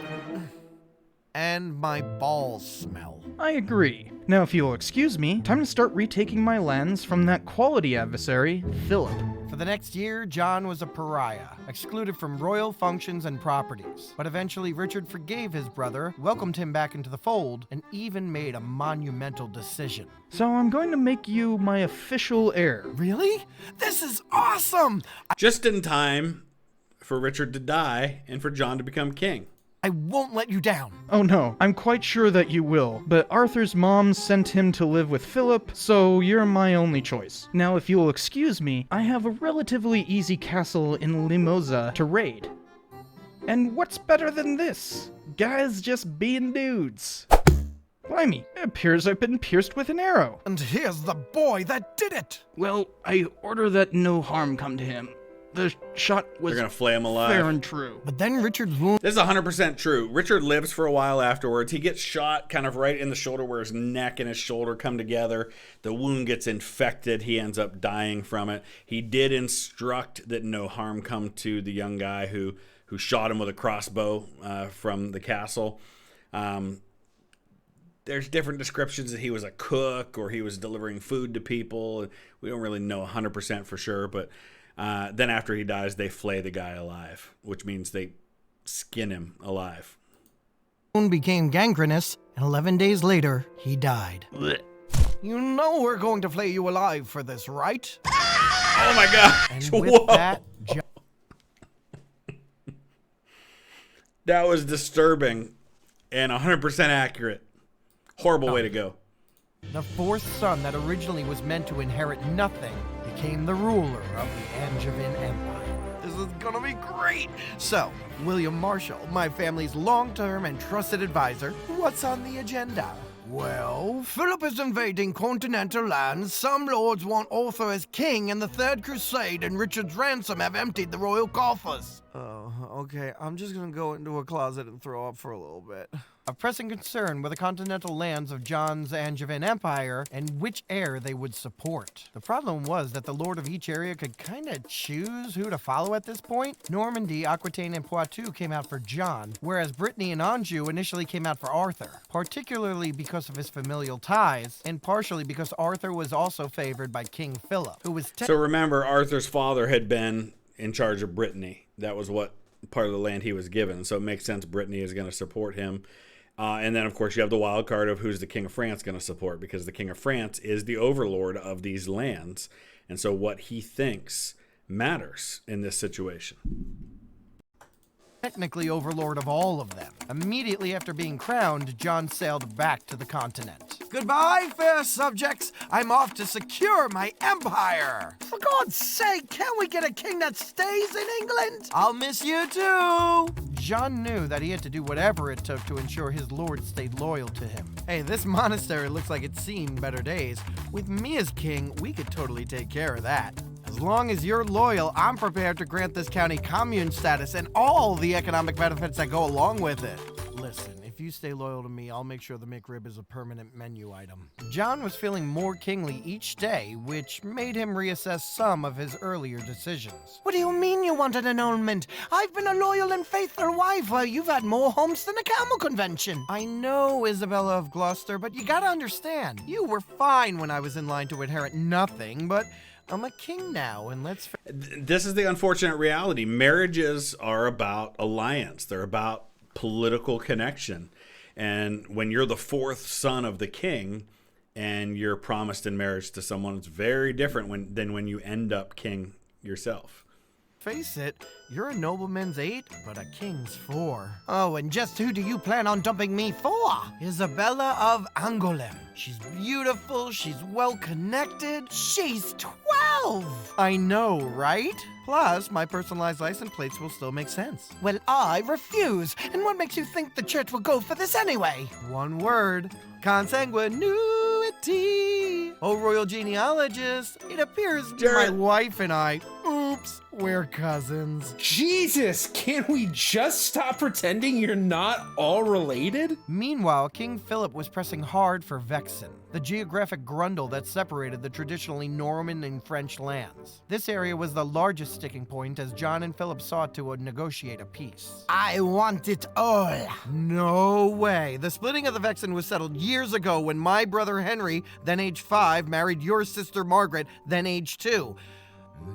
And my balls smell. I agree. Now, if you'll excuse me, time to start retaking my lands from that quality adversary, Philip. For the next year, John was a pariah, excluded from royal functions and properties. But eventually, Richard forgave his brother, welcomed him back into the fold, and even made a monumental decision. So I'm going to make you my official heir. Really? This is awesome! Just in time for Richard to die and for John to become king. I won't let you down. Oh no, I'm quite sure that you will, but Arthur's mom sent him to live with Philip, so you're my only choice. Now, if you'll excuse me, I have a relatively easy castle in Limosa to raid. And what's better than this? Guys just being dudes. Blimey, it appears I've been pierced with an arrow. And here's the boy that did it. Well, I order that no harm come to him. The shot was They're gonna flay him alive. fair and true. But then Richard's wound... This is 100% true. Richard lives for a while afterwards. He gets shot kind of right in the shoulder where his neck and his shoulder come together. The wound gets infected. He ends up dying from it. He did instruct that no harm come to the young guy who shot him with a crossbow from the castle. There's different descriptions that he was a cook or he was delivering food to people. We don't really know 100% for sure, but... then after he dies, they flay the guy alive, which means they skin him alive. Wound became gangrenous, and 11 days later, he died. Blech. You know we're going to flay you alive for this, right? Oh my gosh! And with Whoa. that, That was disturbing and 100% accurate. Horrible way to go. the fourth son that originally was meant to inherit nothing became the ruler of the Angevin Empire. This is gonna be great! So, William Marshall, my family's long-term and trusted advisor, what's on the agenda? Well, Philip is invading continental lands, some lords want Arthur as king, and the Third Crusade and Richard's ransom have emptied the royal coffers. Oh, okay. I'm just gonna go into a closet and throw up for a little bit. Of pressing concern were the continental lands of John's Angevin Empire and which heir they would support. The problem was that the lord of each area could kinda choose who to follow at this point. Normandy, Aquitaine, and Poitou came out for John, whereas Brittany and Anjou initially came out for Arthur, particularly because of his familial ties, and partially because Arthur was also favored by King Philip, who was So remember, Arthur's father had been in charge of Brittany. That was what part of the land he was given. So it makes sense Brittany is going to support him. And then, of course, you have the wild card of who's the King of France going to support, because the King of France is the overlord of these lands. And so what he thinks matters in this situation. technically overlord of all of them. Immediately after being crowned, John sailed back to the continent. Goodbye, fair subjects. I'm off to secure my empire. For God's sake, can't we get a king that stays in England? I'll miss you too! John knew that he had to do whatever it took to ensure his lord stayed loyal to him. Hey, this monastery looks like it's seen better days. With me as king, we could totally take care of that. As long as you're loyal, I'm prepared to grant this county commune status and all the economic benefits that go along with it. Listen, if you stay loyal to me, I'll make sure the McRib is a permanent menu item. John was feeling more kingly each day, which made him reassess some of his earlier decisions. What do you mean you want an annulment? I've been a loyal and faithful wife while you've had more homes than a camel convention. I know, Isabella of Gloucester, but you gotta understand, you were fine when I was in line to inherit nothing, but I'm a king now, and This is the unfortunate reality. Marriages are about alliance. They're about political connection. And when you're the fourth son of the king and you're promised in marriage to someone, it's very different than when you end up king yourself. Face it, you're a nobleman's 8, but a king's 4. Oh, and just who do you plan on dumping me for? Isabella of Angoulême. She's beautiful, she's well-connected. She's 12! I know, right? Plus, my personalized license plates will still make sense. Well, I refuse. And what makes you think the church will go for this anyway? One word. Consanguinity. Oh, royal genealogist, it appears my wife and I, oops, we're cousins. Jesus, can't we just stop pretending you're not all related? Meanwhile, King Philip was pressing hard for Vexin, the geographic grundle that separated the traditionally Norman and French lands. This area was the largest sticking point as John and Philip sought to negotiate a peace. I want it all. No way. The splitting of the Vexin was settled years ago when my brother Henry, then age 5, married your sister Margaret, then age 2.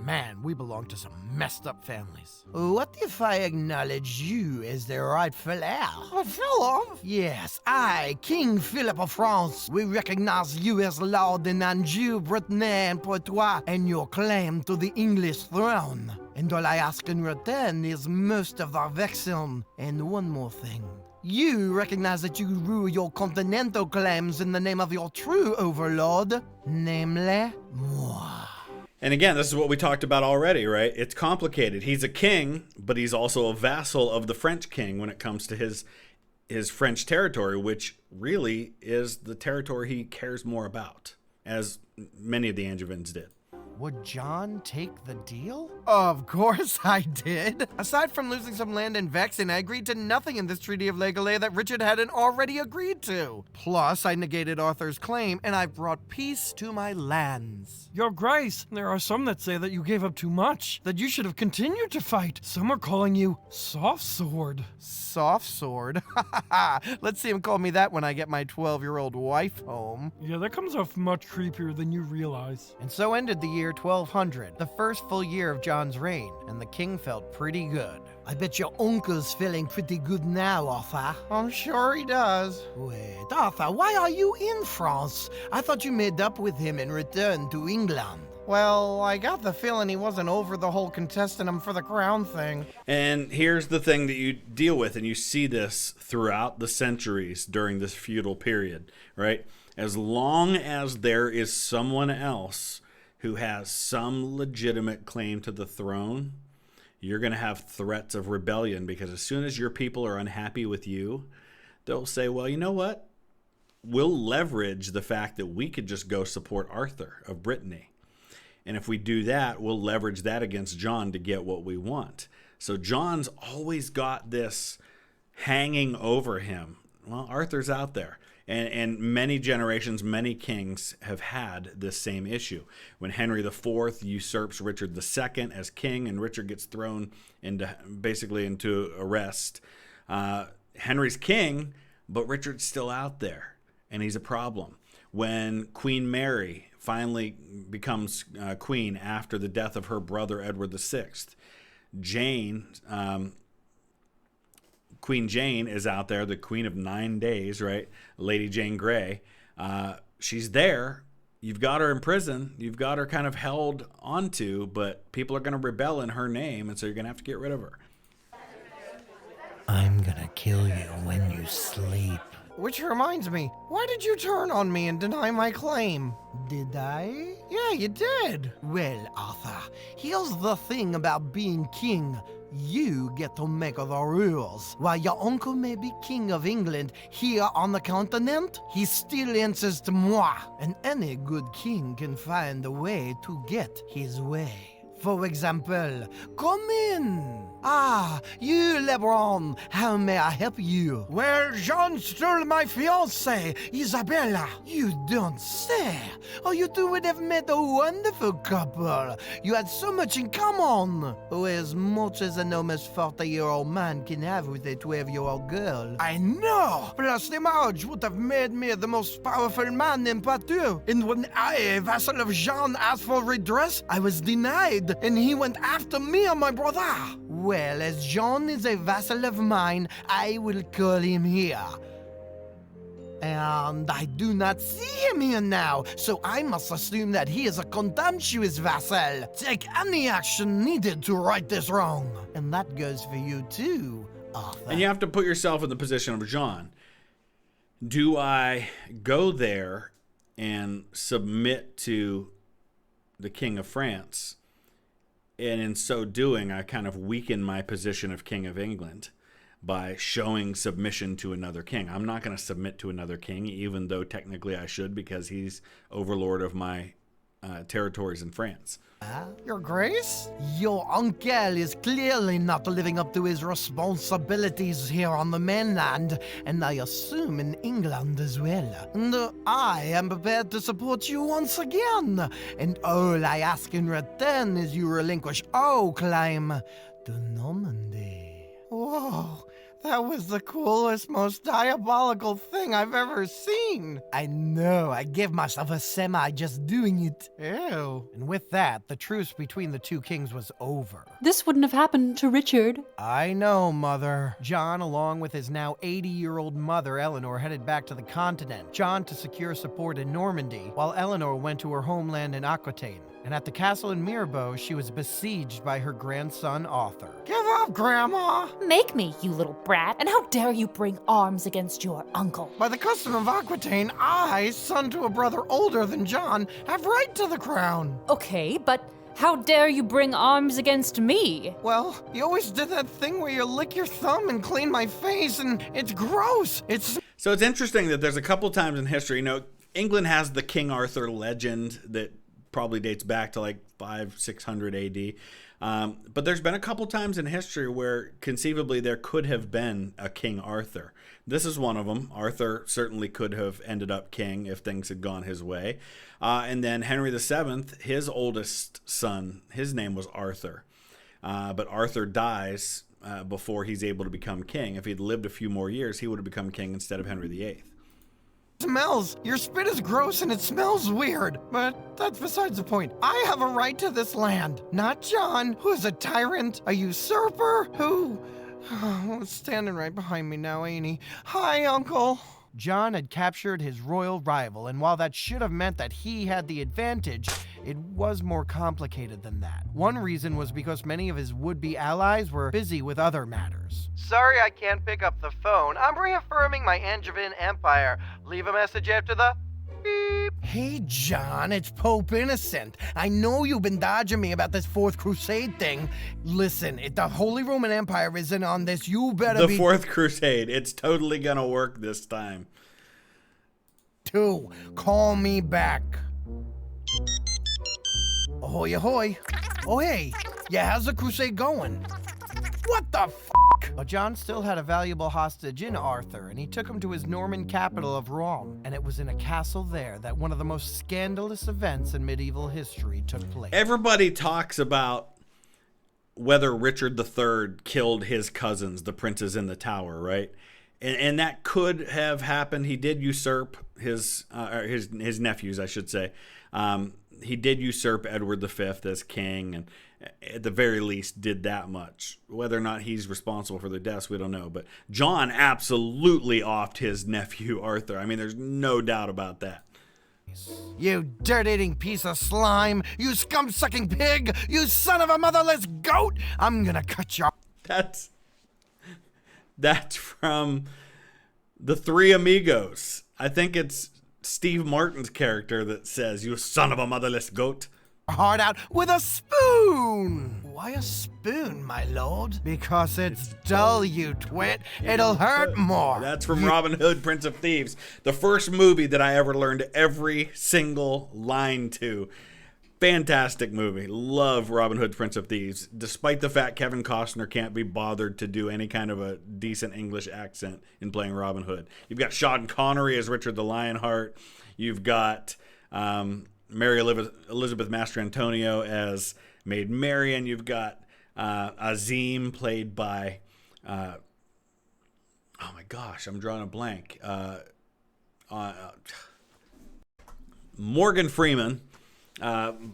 Man, we belong to some messed up families. What if I acknowledge you as the rightful heir? Philip? Yes, I, King Philip of France, will recognize you as Lord in Anjou, Brittany, and Poitou, and your claim to the English throne. And all I ask in return is most of our Vexin. And one more thing. You recognize that you rule your continental claims in the name of your true overlord, namely, moi. And again, this is what we talked about already, right? It's complicated. He's a king, but he's also a vassal of the French king when it comes to his French territory, which really is the territory he cares more about, as many of the Angevins did. Would John take the deal? Of course I did. Aside from losing some land in Vexin, I agreed to nothing in this Treaty of Legale that Richard hadn't already agreed to. Plus, I negated Arthur's claim, and I brought peace to my lands. Your Grace, there are some that say that you gave up too much, that you should have continued to fight. Some are calling you soft sword. Soft sword? Let's see him call me that when I get my 12-year-old wife home. Yeah, that comes off much creepier than you realize. And so ended the year 1200, the first full year of John's reign, and the king felt pretty good. I bet your uncle's feeling pretty good now, Arthur. I'm sure he does. Wait, Arthur, why are you in France? I thought you made up with him and returned to England. Well, I got the feeling he wasn't over the whole contesting him for the crown thing. And here's the thing that you deal with, and you see this throughout the centuries during this feudal period, right? As long as there is someone else who has some legitimate claim to the throne, you're going to have threats of rebellion, because as soon as your people are unhappy with you, they'll say, well, you know what? We'll leverage the fact that we could just go support Arthur of Brittany. And if we do that, we'll leverage that against John to get what we want. So John's always got this hanging over him. Well, Arthur's out there. And many generations, many kings have had this same issue. When Henry IV usurps Richard II as king and Richard gets thrown into arrest, Henry's king, but Richard's still out there, and he's a problem. When Queen Mary finally becomes queen after the death of her brother Edward VI, Queen Jane is out there, the Queen of 9 days, right? Lady Jane Grey. She's there. You've got her in prison. You've got her kind of held onto, but people are going to rebel in her name, and so you're going to have to get rid of her. I'm gonna kill you when you sleep. Which reminds me, why did you turn on me and deny my claim? Did I? Yeah, you did. Well, Arthur, here's the thing about being king. You get to make the rules. While your uncle may be king of England here on the continent, he still answers to moi. And any good king can find a way to get his way. For example, come in. Ah, you, Lebron, how may I help you? Well, Jean stole my fiancée, Isabella. You don't say. Oh, you two would have made a wonderful couple. You had so much in common. Oh, as much as an almost 40-year-old man can have with a 12-year-old girl. I know. Plus, the marriage would have made me the most powerful man in Poitou. And when I, a vassal of Jean, asked for redress, I was denied, and he went after me and my brother. Well, as John is a vassal of mine, I will call him here. And I do not see him here now, so I must assume that he is a contemptuous vassal. Take any action needed to right this wrong. And that goes for you too, Arthur. And you have to put yourself in the position of Jean. Do I go there and submit to the King of France? And in so doing, I kind of weaken my position of King of England by showing submission to another king. I'm not going to submit to another king, even though technically I should, because he's overlord of my territories in France. Your Grace? Your uncle is clearly not living up to his responsibilities here on the mainland, and I assume in England as well. And I am prepared to support you once again. And all I ask in return is you relinquish all claim to Normandy. Whoa. That was the coolest, most diabolical thing I've ever seen. I know, I give myself a semi just doing it. Ew. And with that, the truce between the two kings was over. This wouldn't have happened to Richard. I know, Mother. John, along with his now 80-year-old mother, Eleanor, headed back to the continent. John to secure support in Normandy, while Eleanor went to her homeland in Aquitaine. And at the castle in Mirabeau, she was besieged by her grandson, Arthur. Give up, Grandma! Make me, you little brat. And how dare you bring arms against your uncle? By the custom of Aquitaine, I, son to a brother older than John, have right to the crown. Okay, but how dare you bring arms against me? Well, you always did that thing where you lick your thumb and clean my face, and it's gross. So it's interesting that there's a couple times in history, England has the King Arthur legend that probably dates back to like 500-600 AD. But there's been a couple times in history where conceivably there could have been a King Arthur. This is one of them. Arthur certainly could have ended up king if things had gone his way. And then Henry VII, his oldest son, his name was Arthur. But Arthur dies before he's able to become king. If he'd lived a few more years, he would have become king instead of Henry VIII. Smells. Your spit is gross and it smells weird. But that's besides the point. I have a right to this land. Not John, who is a tyrant, a usurper, who... standing right behind me now, ain't he? Hi, Uncle. John had captured his royal rival, and while that should have meant that he had the advantage, it was more complicated than that. One reason was because many of his would-be allies were busy with other matters. Sorry I can't pick up the phone. I'm reaffirming my Angevin empire. Leave a message after the beep. Hey, John, it's Pope Innocent. I know you've been dodging me about this Fourth Crusade thing. Listen, if the Holy Roman Empire isn't on this, you better The Fourth Crusade. It's totally gonna work this time. Call me back. Ahoy, ahoy. Oh, hey. Yeah, how's the crusade going? What the f***? But John still had a valuable hostage in Arthur, and he took him to his Norman capital of Rouen. And it was in a castle there that one of the most scandalous events in medieval history took place. Everybody talks about whether Richard III killed his cousins, the princes in the tower, right? And that could have happened. He did usurp his nephews, I should say. He did usurp Edward V as king, and at the very least did that much. Whether or not he's responsible for their deaths, we don't know. But John absolutely offed his nephew Arthur. I mean, there's no doubt about that. You dirt-eating piece of slime! You scum-sucking pig! You son of a motherless goat! I'm gonna cut you. That's from the Three Amigos. I think it's Steve Martin's character that says, "You son of a motherless goat." Heart out with a spoon! Why a spoon, my lord? Because it's dull, you twit. It'll hurt more. That's from Robin Hood, Prince of Thieves. The first movie that I ever learned every single line to. Fantastic movie. Love Robin Hood, Prince of Thieves. Despite the fact Kevin Costner can't be bothered to do any kind of a decent English accent in playing Robin Hood. You've got Sean Connery as Richard the Lionheart. You've got Mary Elizabeth Mastrantonio as Maid Marian. You've got Azim played by oh my gosh, I'm drawing a blank. Morgan Freeman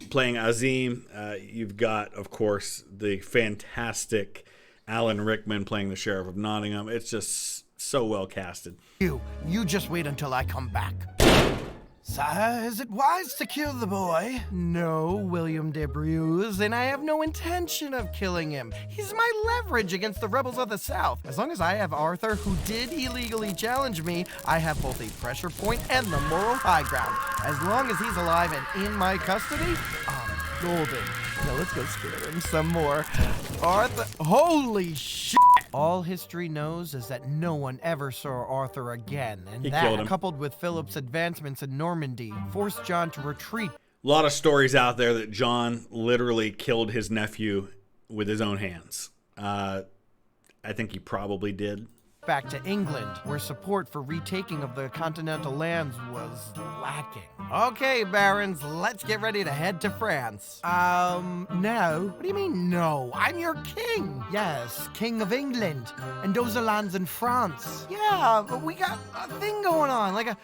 playing Azim. You've got, of course, the fantastic Alan Rickman playing the Sheriff of Nottingham. It's just So well casted. You just wait until I come back. Sire, is it wise to kill the boy? No, William de Bruges, and I have no intention of killing him. He's my leverage against the rebels of the South. As long as I have Arthur, who did illegally challenge me, I have both a pressure point and the moral high ground. As long as he's alive and in my custody, I'm golden. Now let's go scare him some more. Arthur, holy shit! All history knows is that no one ever saw Arthur again, and He killed him. that, coupled with Philip's advancements in Normandy, forced John to retreat. A lot of stories out there that John literally killed his nephew with his own hands. I think he probably did. Back to England, where support for retaking of the continental lands was lacking. Okay, barons, let's get ready to head to France. No. What do you mean, no? I'm your king. Yes, king of England. And those are lands in France. Yeah, but we got a thing going on, like a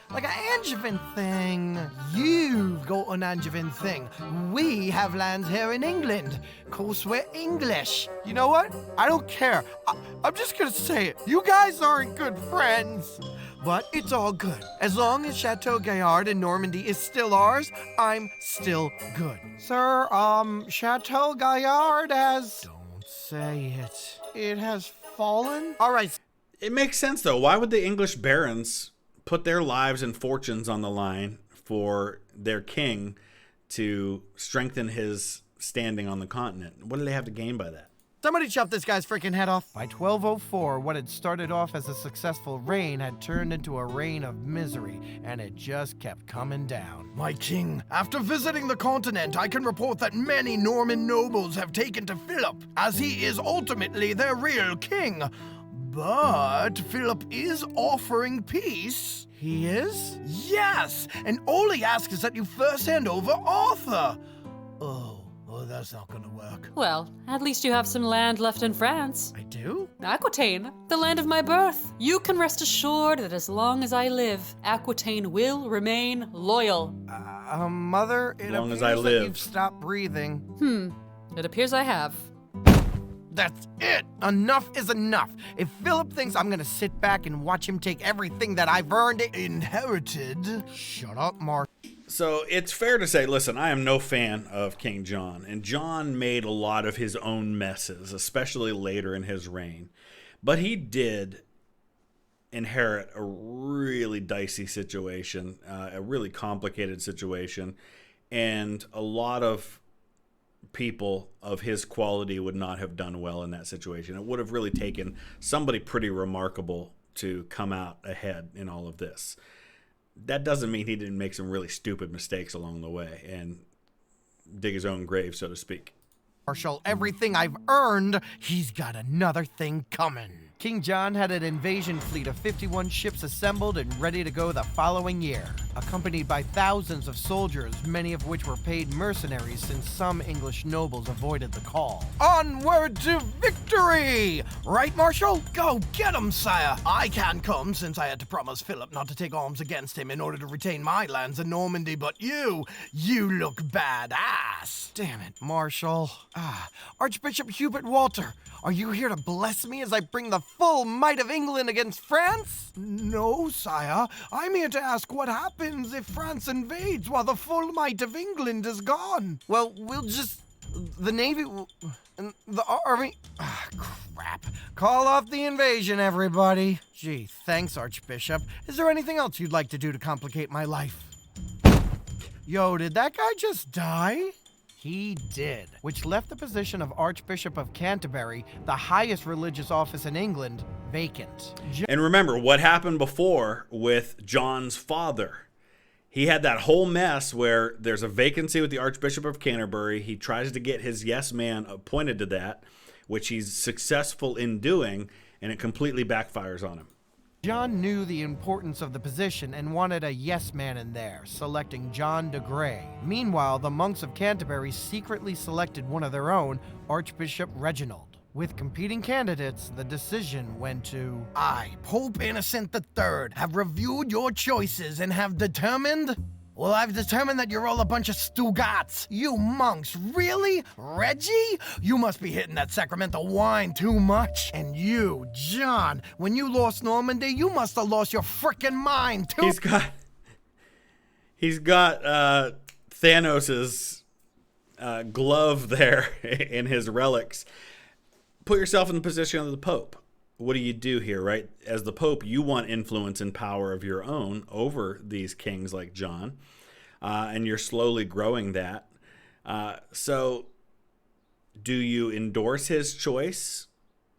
Angevin thing. You've got an Angevin thing. We have lands here in England. Course, we're English. You know what? I don't care. I'm just gonna say it. You guys aren't good friends. But it's all good. As long as Chateau Gaillard in Normandy is still ours, I'm still good. Sir, Chateau Gaillard has... Don't say it. It has fallen? All right. It makes sense, though. Why would the English barons put their lives and fortunes on the line for their king to strengthen his standing on the continent? What do they have to gain by that? Somebody chop this guy's freaking head off. By 1204, what had started off as a successful reign had turned into a reign of misery, and it just kept coming down. My king, after visiting the continent, I can report that many Norman nobles have taken to Philip, as he is ultimately their real king. But Philip is offering peace. He is? Yes, and all he asks is that you first hand over Arthur. Oh, that's not gonna work. Well, at least you have some land left in France. I do? Aquitaine, the land of my birth. You can rest assured that as long as I live, Aquitaine will remain loyal. Mother, it Long as appears I that live. you've stopped breathing. It appears I have. That's it. Enough is enough. If Philip thinks I'm gonna sit back and watch him take everything that I've earned, inherited. Shut up, Mark. So it's fair to say, listen, I am no fan of King John, and John made a lot of his own messes, especially later in his reign. But he did inherit a really dicey situation, a really complicated situation, and a lot of people of his quality would not have done well in that situation. It would have really taken somebody pretty remarkable to come out ahead in all of this. That doesn't mean he didn't make some really stupid mistakes along the way and dig his own grave, so to speak. Marshal, everything I've earned, he's got another thing coming. King John had an invasion fleet of 51 ships assembled and ready to go the following year, accompanied by thousands of soldiers, many of which were paid mercenaries since some English nobles avoided the call. Onward to victory! Right, Marshal? Go get him, sire! I can't come since I had to promise Philip not to take arms against him in order to retain my lands in Normandy, but you look badass! Damn it, Marshal. Archbishop Hubert Walter, are you here to bless me as I bring the full might of England against France? No, sire. I'm here to ask what happens if France invades while the full might of England is gone. Well, we'll just... The Navy... And the Army... Crap. Call off the invasion, everybody. Gee, thanks, Archbishop. Is there anything else you'd like to do to complicate my life? Yo, did that guy just die? He did, which left the position of Archbishop of Canterbury, the highest religious office in England, vacant. And remember what happened before with John's father. He had that whole mess where there's a vacancy with the Archbishop of Canterbury. He tries to get his yes man appointed to that, which he's successful in doing, and it completely backfires on him. John knew the importance of the position and wanted a yes man in there, selecting John de Grey. Meanwhile, the monks of Canterbury secretly selected one of their own, Archbishop Reginald. With competing candidates, the decision went to... I, Pope Innocent III, have reviewed your choices and have determined... Well, I've determined that you're all a bunch of Stugats. You monks, really? Reggie? You must be hitting that sacramental wine too much. And you, John, when you lost Normandy, you must have lost your frickin' mind too. He's got Thanos's glove there in his relics. Put yourself in the position of the Pope. What do you do here, right? As the Pope, you want influence and power of your own over these kings like John, and you're slowly growing that. So do you endorse his choice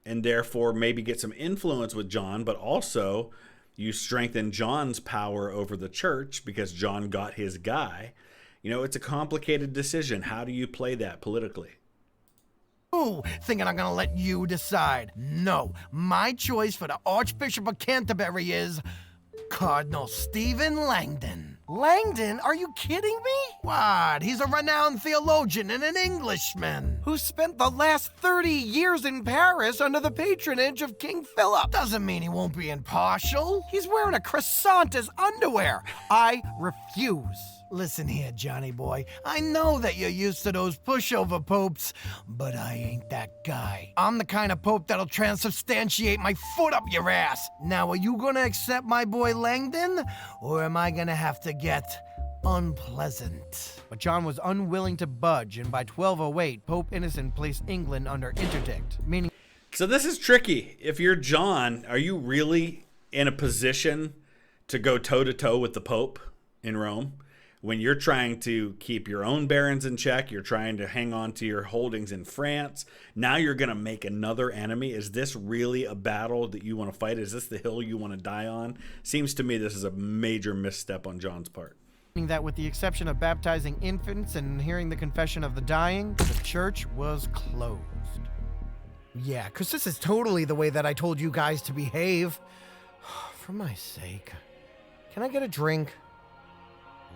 and therefore maybe get some influence with John, but also you strengthen John's power over the church because John got his guy? You know, it's a complicated decision. How do you play that politically? Ooh, thinking I'm gonna let you decide. No, my choice for the Archbishop of Canterbury is Cardinal Stephen Langdon. Langdon? Are you kidding me? What? He's a renowned theologian and an Englishman who spent the last 30 years in Paris under the patronage of King Philip. Doesn't mean he won't be impartial. He's wearing a croissant as underwear. I refuse. Listen here, Johnny boy. I know that you're used to those pushover popes, but I ain't that guy. I'm the kind of pope that'll transubstantiate my foot up your ass. Now, are you gonna accept my boy Langdon, or am I gonna have to get unpleasant? But John was unwilling to budge, and by 1208, Pope Innocent placed England under interdict, meaning... So this is tricky. If you're John, are you really in a position to go toe-to-toe with the Pope in Rome? When you're trying to keep your own barons in check, you're trying to hang on to your holdings in France. Now you're going to make another enemy. Is this really a battle that you want to fight? Is this the hill you want to die on? Seems to me this is a major misstep on John's part. That with the exception of baptizing infants and hearing the confession of the dying, the church was closed. Yeah, because this is totally the way that I told you guys to behave. For my sake. Can I get a drink?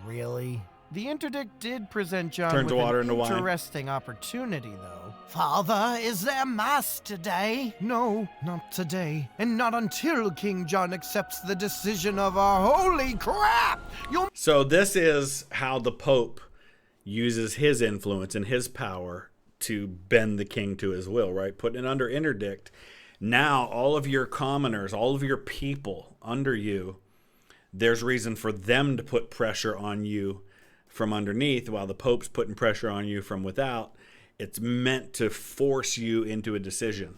Really? The interdict did present John Turns with water an into wine. interesting opportunity, though. Father, is there mass today? No, not today. And not until King John accepts the decision of our holy crap! So this is how the Pope uses his influence and his power to bend the king to his will, right? Putting it under interdict. Now, all of your commoners, all of your people under you, there's reason for them to put pressure on you from underneath while the Pope's putting pressure on you from without. It's meant to force you into a decision.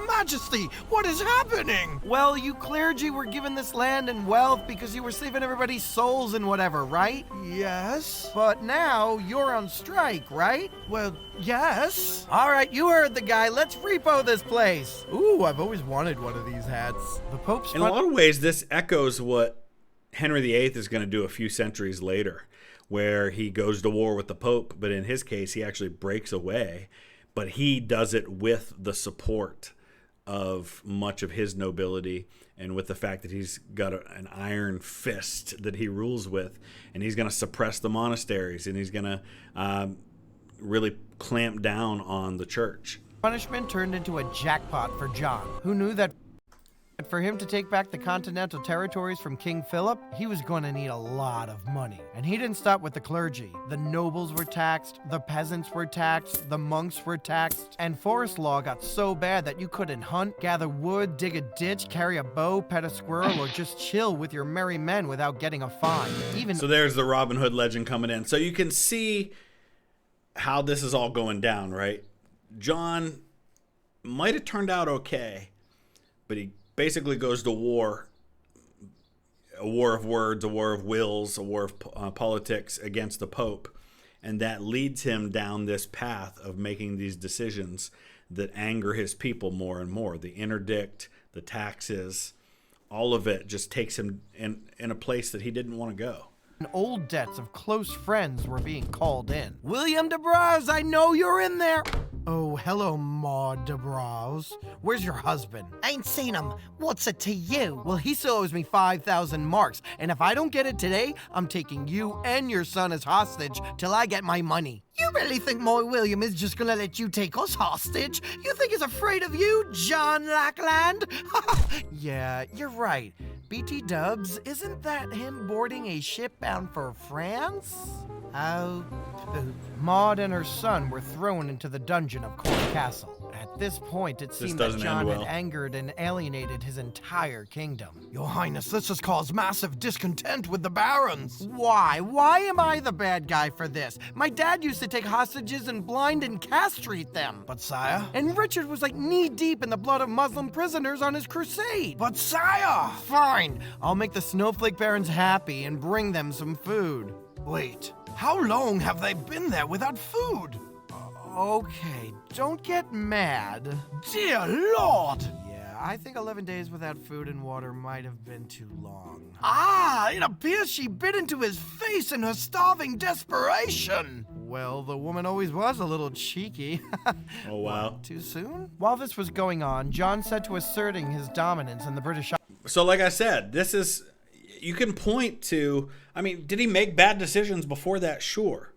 Majesty, what is happening? Well, you clergy were given this land and wealth because you were saving everybody's souls and whatever, right? Yes. But now you're on strike, right? Well, yes. All right, you heard the guy. Let's repo this place. Ooh, I've always wanted one of these hats. The Pope's... In a lot of ways, this echoes what Henry VIII is going to do a few centuries later, where he goes to war with the Pope, but in his case, he actually breaks away, but he does it with the support of much of his nobility and with the fact that he's got an iron fist that he rules with, and he's going to suppress the monasteries, and he's going to really clamp down on the church. Punishment turned into a jackpot for John, who knew that for him to take back the continental territories from King Philip, he was going to need a lot of money. And he didn't stop with the clergy. The nobles were taxed, the peasants were taxed, the monks were taxed, and forest law got so bad that you couldn't hunt, gather wood, dig a ditch, carry a bow, pet a squirrel, or just chill with your merry men without getting a fine. So there's the Robin Hood legend coming in. So you can see how this is all going down, right? John might have turned out okay, but he basically goes to war, a war of words, a war of wills, a war of politics against the Pope. And that leads him down this path of making these decisions that anger his people more and more. The interdict, the taxes, all of it just takes him in a place that he didn't want to go. Old debts of close friends were being called in. William de Braz, I know you're in there. Oh, hello, Maud de Braz. Where's your husband? Ain't seen him. What's it to you? Well, he still owes me 5,000 marks, and if I don't get it today, I'm taking you and your son as hostage till I get my money. You really think my William is just gonna let you take us hostage? You think he's afraid of you, John Lackland? Yeah, you're right. BT Dubs, isn't that him boarding a ship bound for France? Oh, poop. Maud and her son were thrown into the dungeon of Court Castle. At this point, it seemed that John had angered and alienated his entire kingdom. Your Highness, this has caused massive discontent with the barons. Why? Why am I the bad guy for this? My dad used to take hostages and blind and castrate them. But sire? And Richard was like knee-deep in the blood of Muslim prisoners on his crusade. But sire! Fine, I'll make the snowflake barons happy and bring them some food. Wait, how long have they been there without food? Okay, don't get mad. Dear Lord! Yeah, I think 11 days without food and water might have been too long. Ah, it appears she bit into his face in her starving desperation. Well, the woman always was a little cheeky. Oh, wow. Too soon? While this was going on, John set to asserting his dominance in the British... So like I said, this is... You can point to... I mean, did he make bad decisions before that? Sure.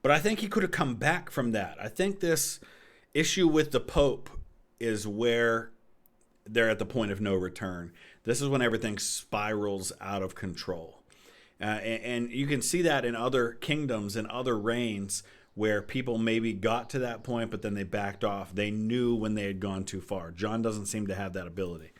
But I think he could have come back from that. I think this issue with the Pope is where they're at the point of no return. This is when everything spirals out of control. And you can see that in other kingdoms and other reigns where people maybe got to that point, but then they backed off. They knew when they had gone too far. John doesn't seem to have that ability.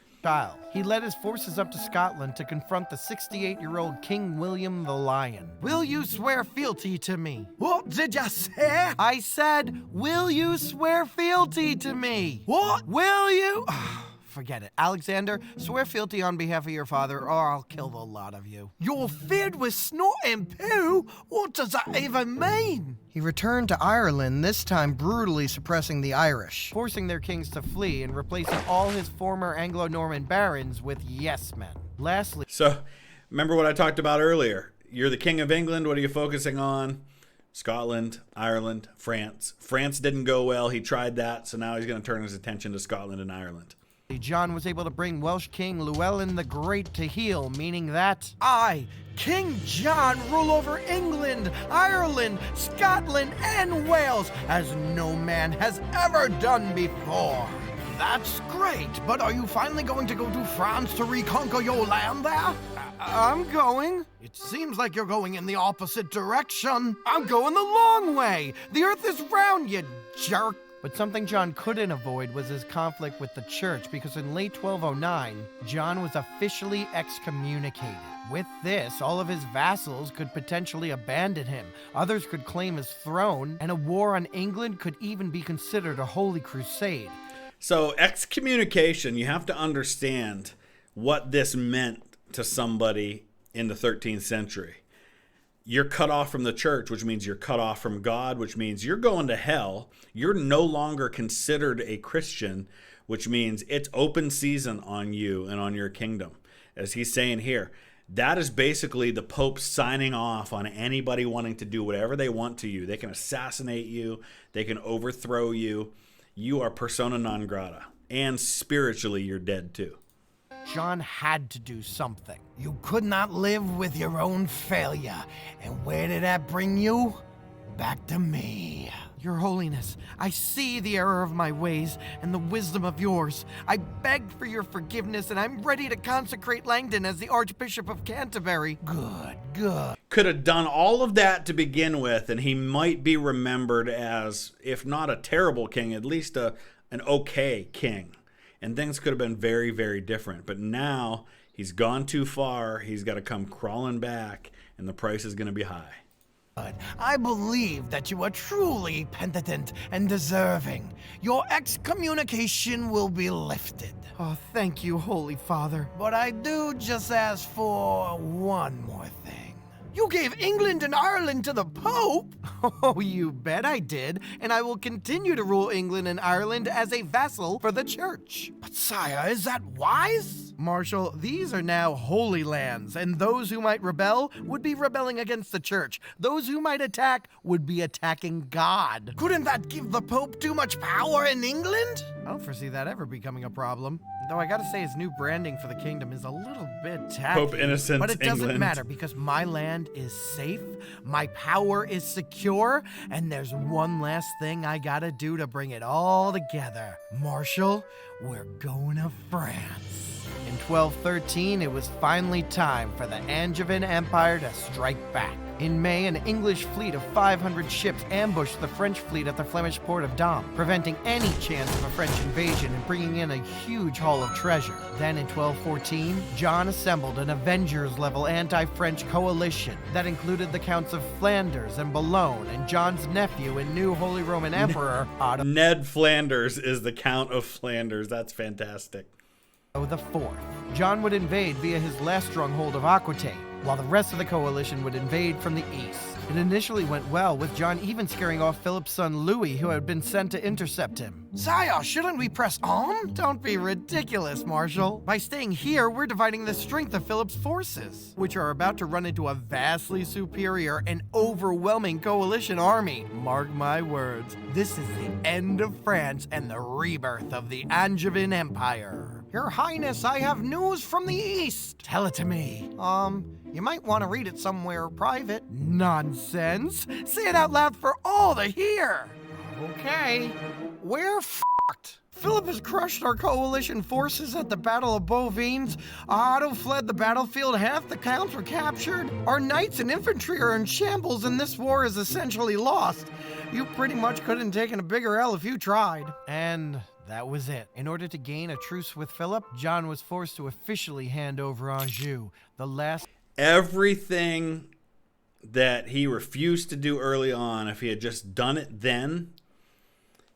He led his forces up to Scotland to confront the 68-year-old King William the Lion. Will you swear fealty to me? What did you say? I said, will you swear fealty to me? What? Will you? Forget it. Alexander, swear fealty on behalf of your father, or I'll kill the lot of you. You're filled with snot and poo? What does that even mean? He returned to Ireland, this time brutally suppressing the Irish, forcing their kings to flee and replacing all his former Anglo-Norman barons with yes-men. Lastly... So, remember what I talked about earlier. You're the King of England. What are you focusing on? Scotland, Ireland, France. France didn't go well. He tried that, so now he's going to turn his attention to Scotland and Ireland. John was able to bring Welsh King Llewellyn the Great to heel, meaning that I, King John, rule over England, Ireland, Scotland, and Wales, as no man has ever done before. That's great, but are you finally going to go to France to reconquer your land there? I'm going. It seems like you're going in the opposite direction. I'm going the long way. The earth is round, you jerk. But something John couldn't avoid was his conflict with the church, because in late 1209, John was officially excommunicated. With this, all of his vassals could potentially abandon him, others could claim his throne, and a war on England could even be considered a holy crusade. So excommunication, you have to understand what this meant to somebody in the 13th century. You're cut off from the church, which means you're cut off from God, which means you're going to hell. You're no longer considered a Christian, which means it's open season on you and on your kingdom. As he's saying here, that is basically the Pope signing off on anybody wanting to do whatever they want to you. They can assassinate you. They can overthrow you. You are persona non grata. And spiritually, you're dead too. John had to do something. You could not live with your own failure. And where did that bring you? Back to me. Your Holiness, I see the error of my ways and the wisdom of yours. I beg for your forgiveness, and I'm ready to consecrate Langdon as the Archbishop of Canterbury. Good. Could have done all of that to begin with, and he might be remembered as, if not a terrible king, at least an okay king. And things could have been very, very different. But now he's gone too far. He's got to come crawling back, and the price is going to be high. I believe that you are truly penitent and deserving. Your excommunication will be lifted. Oh, thank you, Holy Father. But I do just ask for one more thing. You gave England and Ireland to the Pope? Oh, you bet I did, and I will continue to rule England and Ireland as a vassal for the church. But sire, is that wise? Marshal, these are now holy lands, and those who might rebel would be rebelling against the church. Those who might attack would be attacking God. Couldn't that give the Pope too much power in England? I don't foresee that ever becoming a problem. Though I gotta say his new branding for the kingdom is a little bit tacky. Pope Innocent, but it doesn't England. matter because my land is safe, my power is secure, and there's one last thing I gotta do to bring it all together. Marshal, we're going to France. In 1213, it was finally time for the Angevin Empire to strike back. In May, an English fleet of 500 ships ambushed the French fleet at the Flemish port of Dam, preventing any chance of a French invasion and bringing in a huge haul of treasure. Then in 1214, John assembled an Avengers-level anti-French coalition that included the Counts of Flanders and Boulogne and John's nephew and new Holy Roman Emperor, Otto Ned Flanders is the Count of Flanders. That's fantastic. the Fourth. John would invade via his last stronghold of Aquitaine, while the rest of the coalition would invade from the east. It initially went well, with John even scaring off Philip's son Louis, who had been sent to intercept him. Sire, shouldn't we press on? Don't be ridiculous, Marshal. By staying here, we're dividing the strength of Philip's forces, which are about to run into a vastly superior and overwhelming coalition army. Mark my words, this is the end of France and the rebirth of the Angevin Empire. Your Highness, I have news from the east. Tell it to me. You might want to read it somewhere private. Nonsense. Say it out loud for all to hear. Okay. We're f***ed. Philip has crushed our coalition forces at the Battle of Bouvines. Otto fled the battlefield. Half the counts were captured. Our knights and infantry are in shambles, and this war is essentially lost. You pretty much couldn't have taken a bigger L if you tried. And that was it. In order to gain a truce with Philip, John was forced to officially hand over Anjou, the last... Everything that he refused to do early on, if he had just done it then,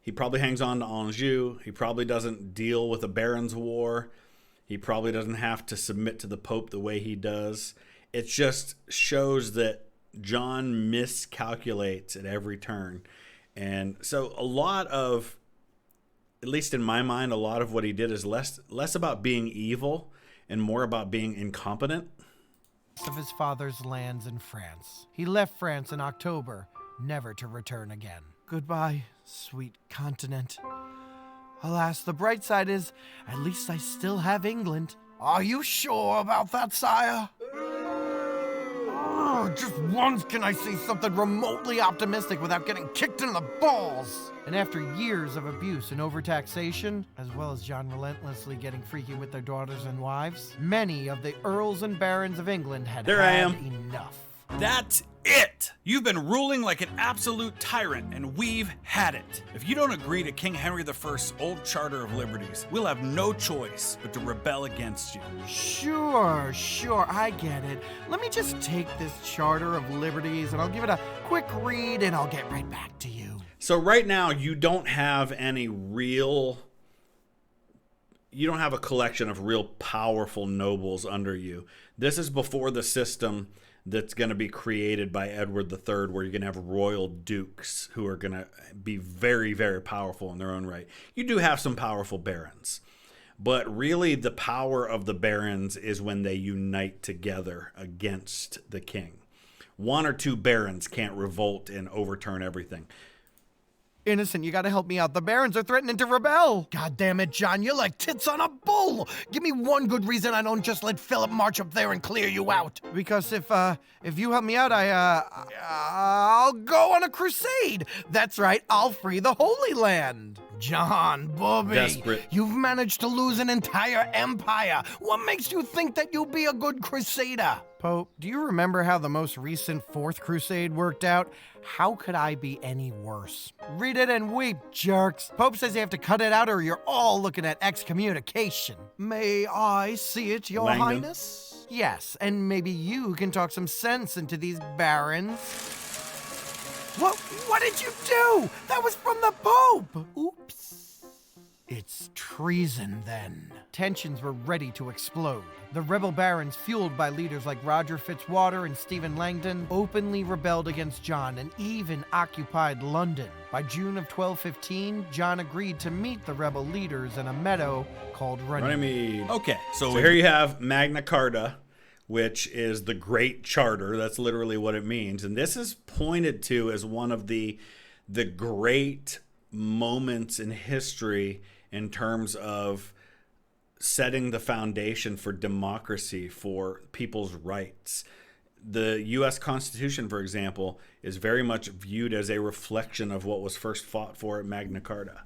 he probably hangs on to Anjou. He probably doesn't deal with a Barons' War. He probably doesn't have to submit to the Pope the way he does. It just shows that John miscalculates at every turn. And so a lot of, at least in my mind, a lot of what he did is less about being evil and more about being incompetent. Of his father's lands in France. He left France in October, never to return again. Goodbye, sweet continent. Alas, the bright side is, at least I still have England. Are you sure about that, sire? Just once can I say something remotely optimistic without getting kicked in the balls. And after years of abuse and overtaxation, as well as John relentlessly getting freaky with their daughters and wives, many of the earls and barons of England had enough. That's it! You've been ruling like an absolute tyrant, and we've had it. If you don't agree to King Henry I's old Charter of Liberties, we'll have no choice but to rebel against you. Sure, I get it. Let me just take this Charter of Liberties and I'll give it a quick read and I'll get right back to you. So right now, you don't have any real... You don't have a collection of real powerful nobles under you. This is before the system that's going to be created by Edward III, where you're going to have royal dukes who are going to be very, very powerful in their own right. You do have some powerful barons, but really the power of the barons is when they unite together against the king. One or two barons can't revolt and overturn everything. Innocent, you gotta help me out. The barons are threatening to rebel. God damn it, John, you're like tits on a bull. Give me one good reason I don't just let Philip march up there and clear you out. Because if you help me out, I'll go on a crusade. That's right, I'll free the Holy Land. John, Bobby, Desperate. You've managed to lose an entire empire. What makes you think that you'll be a good crusader? Pope, do you remember how the most recent Fourth Crusade worked out? How could I be any worse? Read it and weep, jerks. Pope says you have to cut it out or you're all looking at excommunication. May I see it, Your Langdon. Highness? Yes, and maybe you can talk some sense into these barons. What did you do? That was from the Pope! Oops. It's treason, then. Tensions were ready to explode. The rebel barons, fueled by leaders like Roger Fitzwater and Stephen Langdon, openly rebelled against John and even occupied London. By June of 1215, John agreed to meet the rebel leaders in a meadow called Runnymede. Okay, So here you have Magna Carta, which is the Great Charter. That's literally what it means. And this is pointed to as one of the great moments in history in terms of setting the foundation for democracy, for people's rights. The U.S. Constitution, for example, is very much viewed as a reflection of what was first fought for at Magna Carta.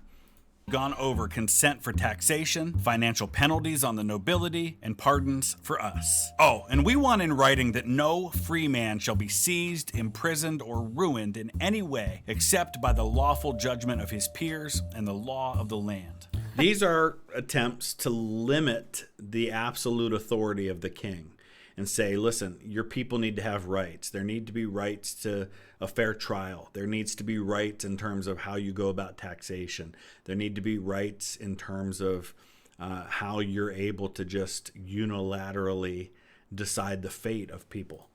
Gone over consent for taxation, financial penalties on the nobility, and pardons for us. Oh, and we want in writing that no free man shall be seized, imprisoned, or ruined in any way except by the lawful judgment of his peers and the law of the land. These are attempts to limit the absolute authority of the king and say, listen, your people need to have rights. There need to be rights to a fair trial. There needs to be rights in terms of how you go about taxation. There need to be rights in terms of how you're able to just unilaterally decide the fate of people.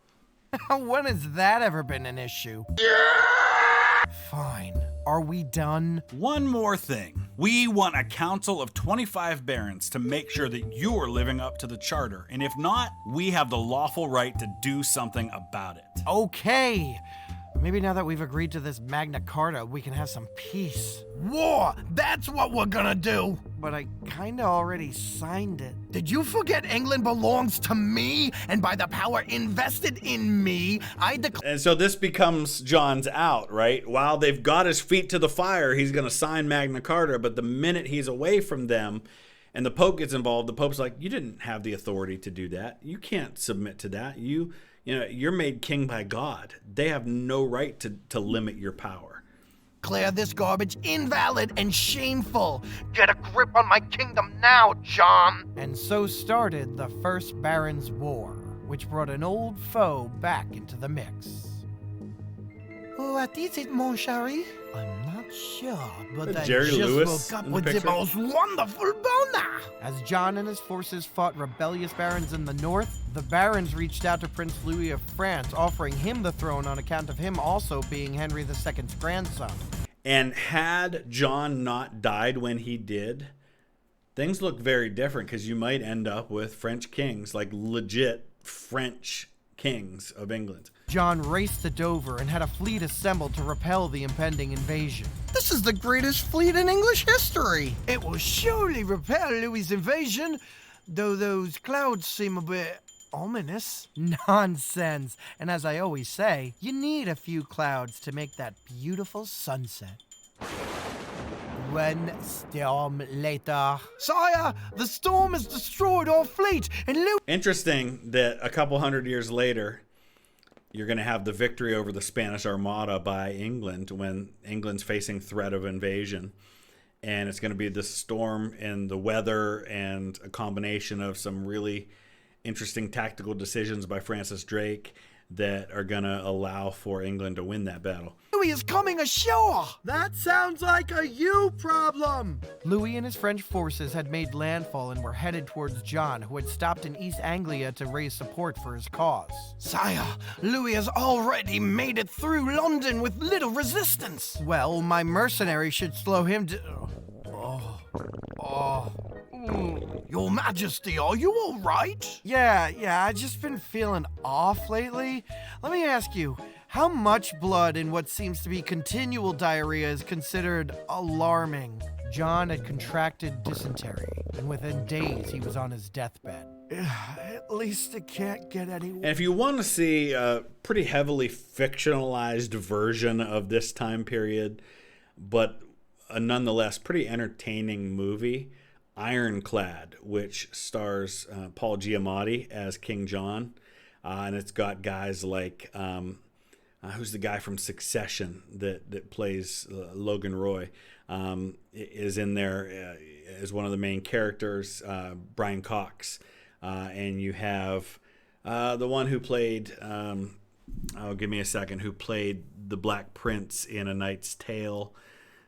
When has that ever been an issue? Fine. Are we done? One more thing. We want a council of 25 barons to make sure that you're living up to the charter. And if not, we have the lawful right to do something about it. Okay. Maybe now that we've agreed to this Magna Carta, we can have some peace. War! That's what we're gonna do! But I kinda already signed it. Did you forget England belongs to me? And by the power invested in me, I declare... And so this becomes John's out, right? While they've got his feet to the fire, he's going to sign Magna Carta, but the minute he's away from them and the Pope gets involved, the Pope's like, you didn't have the authority to do that. You can't submit to that. You're made king by God. They have no right to limit your power. Declare this garbage invalid and shameful. Get a grip on my kingdom now, John. And so started the First Barons' War, which brought an old foe back into the mix. What is it, mon chéri? I'm not sure, but I Jerry just Lewis woke up in the with the picture? most wonderful boner. As John and his forces fought rebellious barons in the north, the barons reached out to Prince Louis of France, offering him the throne on account of him also being Henry II's grandson. And had John not died when he did, things look very different, because you might end up with French kings, like legit French kings of England. John raced to Dover and had a fleet assembled to repel the impending invasion. This is the greatest fleet in English history. It will surely repel Louis' invasion, though those clouds seem a bit ominous. Nonsense. And as I always say, you need a few clouds to make that beautiful sunset. One storm later. Sire, the storm has destroyed our fleet, and Interesting that a couple hundred years later, you're going to have the victory over the Spanish Armada by England when England's facing threat of invasion. And it's going to be the storm and the weather and a combination of some really interesting tactical decisions by Francis Drake that are going to allow for England to win that battle. Louis is coming ashore. That sounds like a you problem. Louis and his French forces had made landfall and were headed towards John, who had stopped in East Anglia to raise support for his cause. Sire, Louis has already made it through London with little resistance. Well, my mercenary should slow him to... Your Majesty, are you all right? Yeah, I've just been feeling off lately. Let me ask you, how much blood in what seems to be continual diarrhea is considered alarming? John had contracted dysentery, and within days he was on his deathbed. At least it can't get any worse. And if you want to see a pretty heavily fictionalized version of this time period, but a nonetheless pretty entertaining movie, Ironclad, which stars Paul Giamatti as King John, and it's got guys like who's the guy from Succession that plays Logan Roy, is in there as one of the main characters, Brian Cox, and you have the one who played who played the Black Prince in A Knight's Tale.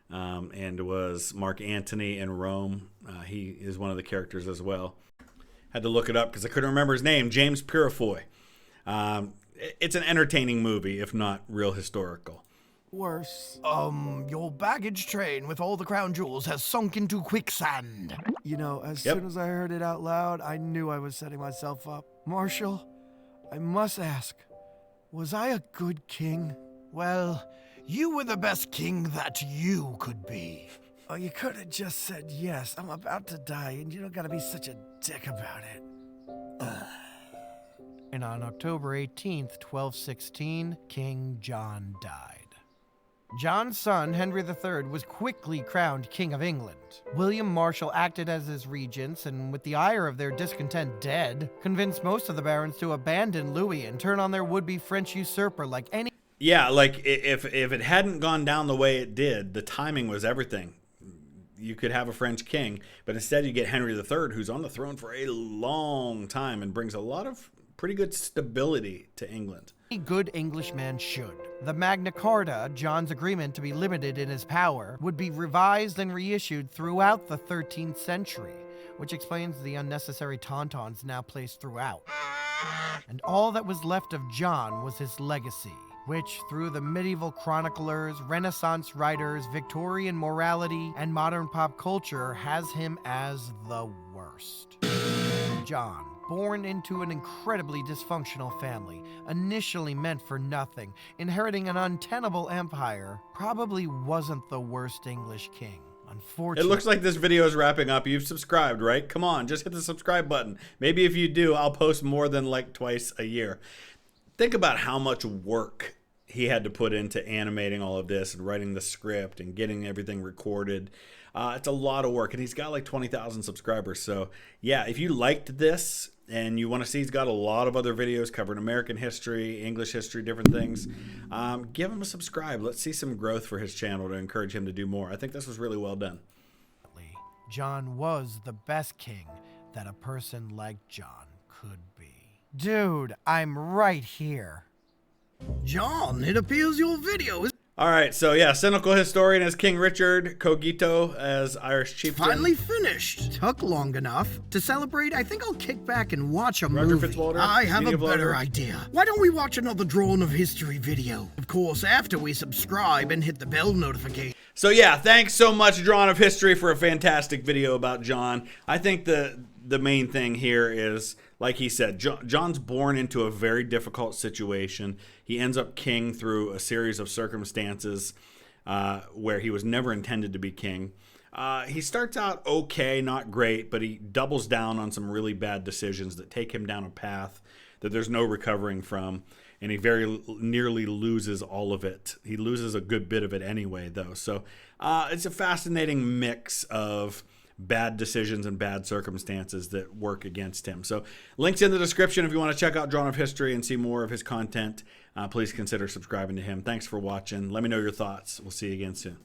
And was Mark Antony in Rome. He is one of the characters as well. Had to look it up because I couldn't remember his name. James Purefoy. It's an entertaining movie, if not real historical. Worse. Your baggage train with all the crown jewels has sunk into quicksand. You know, as soon as I heard it out loud, I knew I was setting myself up. Marshal, I must ask, was I a good king? Well, you were the best king that you could be. Oh, you could have just said yes. I'm about to die, and you don't gotta be such a dick about it. And on October 18th, 1216, King John died. John's son, Henry III, was quickly crowned King of England. William Marshal acted as his regents, and with the ire of their discontent dead, convinced most of the barons to abandon Louis and turn on their would-be French usurper like any... Yeah, like if it hadn't gone down the way it did, the timing was everything. You could have a French king, but instead you get Henry III, who's on the throne for a long time and brings a lot of pretty good stability to England. A good Englishman should. The Magna Carta, John's agreement to be limited in his power, would be revised and reissued throughout the 13th century, which explains the unnecessary tauntauns now placed throughout. And all that was left of John was his legacy, which, through the medieval chroniclers, Renaissance writers, Victorian morality, and modern pop culture, has him as the worst. John, born into an incredibly dysfunctional family, initially meant for nothing, inheriting an untenable empire, probably wasn't the worst English king. Unfortunately, it looks like this video is wrapping up. You've subscribed, right? Come on, just hit the subscribe button. Maybe if you do, I'll post more than like twice a year. Think about how much work he had to put into animating all of this and writing the script and getting everything recorded. It's a lot of work, and he's got like 20,000 subscribers. So yeah, if you liked this and you want to see, he's got a lot of other videos covering American history, English history, different things. Give him a subscribe. Let's see some growth for his channel to encourage him to do more. I think this was really well done. John was the best king that a person like John could be. Dude, I'm right here. John, it appears your video is all right, so yeah, cynical historian as King Richard, Cogito as Irish chieftain. finally finished. Took long enough. To celebrate, I think I'll kick back and watch a Roger movie. Fitzwalter, I have a media better blogger. idea. Why don't we watch another Drawn of History video? Of course, after we subscribe and hit the bell notification. So yeah, thanks so much, Drawn of History, for a fantastic video about John. I think the main thing here is, like he said, John's born into a very difficult situation. He ends up king through a series of circumstances where he was never intended to be king. He starts out okay, not great, but he doubles down on some really bad decisions that take him down a path that there's no recovering from, and he very nearly loses all of it. He loses a good bit of it anyway, though. So it's a fascinating mix of bad decisions and bad circumstances that work against him. So links in the description if you want to check out Drawn of History and see more of his content. Please consider subscribing to him. Thanks for watching. Let me know your thoughts. We'll see you again soon.